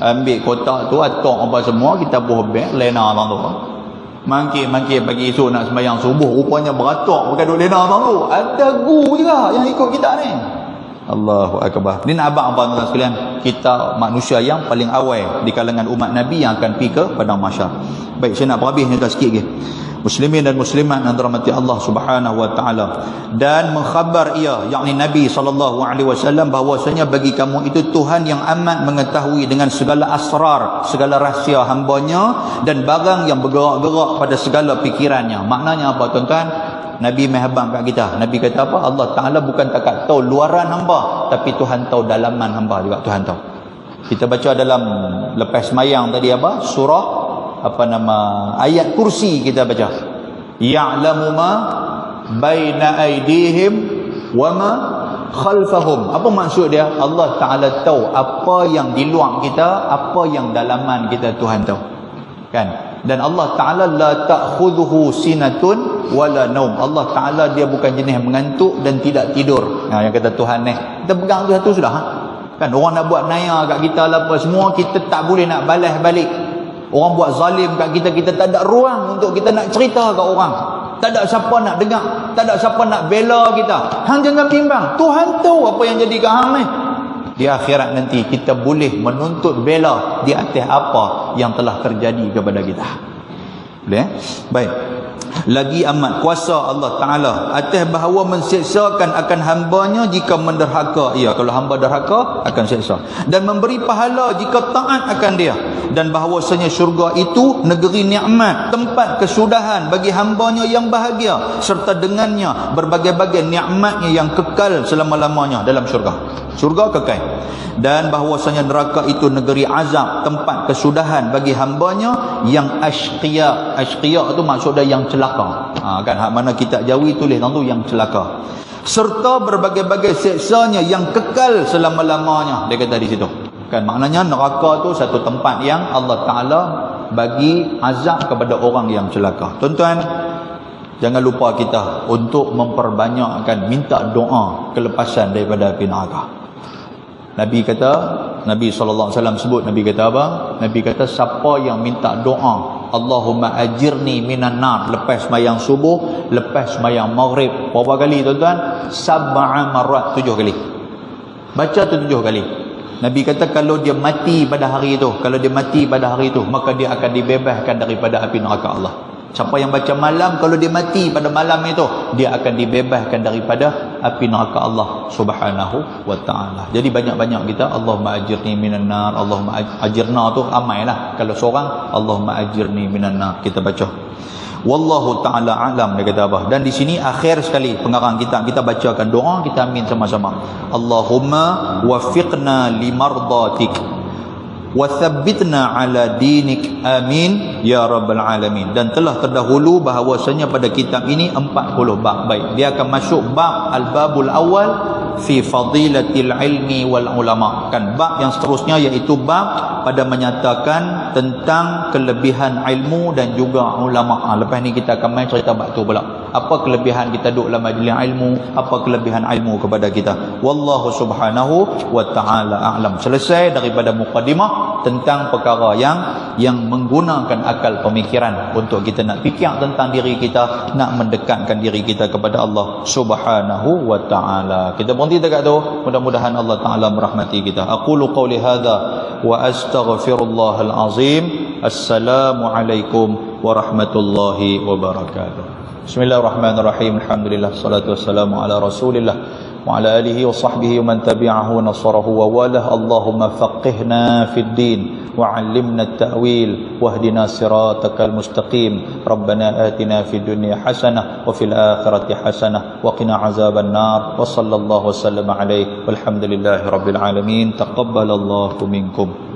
Speaker 1: Ambil kotak tu, atok apa semua, kita buah beg lena abang tu. Mangkit pagi esok nak sembahyang subuh, rupanya beratok pakai duk lena abang tu. Ada guru juga yang ikut kita ni. Allahu akbar. Ni nak abang apa tuan-tuan sekalian? Kita manusia yang paling awal di kalangan umat Nabi yang akan pergi ke padang mahsyar. Baik, saya nak berhabisnya sikit lagi. Muslimin dan muslimat yang dirahmati Allah Subhanahu wa taala, dan mengkhabar ia yakni Nabi SAW bahwasanya bagi kamu itu Tuhan yang amat mengetahui dengan segala asrar, segala rahsia hambanya, dan barang yang bergerak-gerak pada segala fikirannya. Maknanya apa tuan-tuan? Nabi menghabang kat kita. Nabi kata apa? Allah Ta'ala bukan takat tahu luaran hamba, tapi Tuhan tahu dalaman hamba juga. Tuhan tahu. Kita baca dalam lepas semayang tadi apa? Surah ayat kursi kita baca. Ya'lamu ma baina aydihim wa ma khalfahum. Apa maksud dia? Allah Ta'ala tahu apa yang di luar kita, apa yang dalaman kita, Tuhan tahu. Kan? Dan Allah Ta'ala la ta'khudhuhu sinatun wala naum. Allah Ta'ala dia bukan jenis mengantuk dan tidak tidur. Yang kata Tuhan ni, kita pegang tu satu sudah. Kan orang nak buat naya kat kita lah apa semua, kita tak boleh nak balas balik. Orang buat zalim kat kita, kita tak ada ruang untuk kita nak cerita kat orang. Tak ada siapa nak dengar, tak ada siapa nak bela kita. Hang jangan bimbang, Tuhan tahu apa yang jadi kat hang ni. Di akhirat nanti kita boleh menuntut bela di atas apa yang telah terjadi kepada kita. Boleh? Baik. Lagi amat kuasa Allah Ta'ala atas bahawa menseksakan akan hambanya jika menderhaka. Ya, kalau hamba derhaka akan seksa. Dan memberi pahala jika taat akan dia. Dan bahawasanya syurga itu negeri nikmat, tempat kesudahan bagi hambanya yang bahagia, serta dengannya berbagai-bagai nikmatnya yang kekal selama-lamanya dalam syurga. Syurga kekal. Dan bahawasanya neraka itu negeri azab, tempat kesudahan bagi hambanya yang ashqiya. Ashqiya itu maksudnya yang celaka. Kan hak mana kitab Jawi tulis tu yang celaka. Serta berbagai-bagai seksanya yang kekal selama-lamanya. Dia kata di situ. Kan maknanya neraka tu satu tempat yang Allah Ta'ala bagi azab kepada orang yang celaka. Tuan-tuan, jangan lupa kita untuk memperbanyakkan minta doa kelepasan daripada api neraka. Nabi kata, Nabi SAW sebut, Nabi kata apa? Nabi kata siapa yang minta doa Allahumma ajirni minan nar lepas sembahyang subuh, lepas sembahyang maghrib, berapa kali tuan-tuan? 7 marat, 7 kali. Baca tu 7 kali. Nabi kata kalau dia mati pada hari itu, maka dia akan dibebaskan daripada api neraka Allah. Siapa yang baca malam, kalau dia mati pada malam itu, dia akan dibebaskan daripada api neraka Allah Subhanahu wa ta'ala. Jadi banyak-banyak kita Allahumma ajirni minan nar, Allahumma ajirna tu ramailah. Kalau seorang Allahumma ajirni minan nar kita baca. Wallahu ta'ala alam, dia kata apa? Dan di sini akhir sekali pengarang kita bacakan doa, kita amin sama-sama. Allahumma wafiqna limardatik wa thabbitna ala dinik, amin ya rabbal alamin. Dan telah terdahulu bahawasanya pada kitab ini 40 bab. Baik, dia akan masuk bab al-babul awal fi fadilatil ilmi wal ulama. Kan bab yang seterusnya iaitu bab pada menyatakan tentang kelebihan ilmu dan juga ulama. Lepas ni kita akan main cerita bab tu pula. Apa kelebihan kita duduk dalam majlis ilmu, apa kelebihan ilmu kepada kita. Wallahu subhanahu wa ta'ala a'lam. Selesai daripada mukadimah tentang perkara yang menggunakan akal pemikiran untuk kita nak fikir tentang diri kita, nak mendekatkan diri kita kepada Allah subhanahu wa ta'ala. Kita berhenti dekat tu. Mudah-mudahan Allah Ta'ala merahmati kita. Aqulu qawli hadha wa astaghfirullahal azim. Assalamualaikum warahmatullahi wabarakatuh. Bismillahirrahmanirrahim. Alhamdulillah, salatu wassalamu ala rasulillah wa ala alihi wa sahbihi wa man tabi'ahu wa nasarahu wa walah. Allahumma faqihna fid din wa 'allimna at-ta'wil wahdina siratakal mustaqim. Rabbana atina fid dunya hasanah wa fil akhirati hasanah wa qina azaban nar. Wa sallallahu wasallama alaihi walhamdulillahi rabbil alamin. Taqabbalallahu minkum.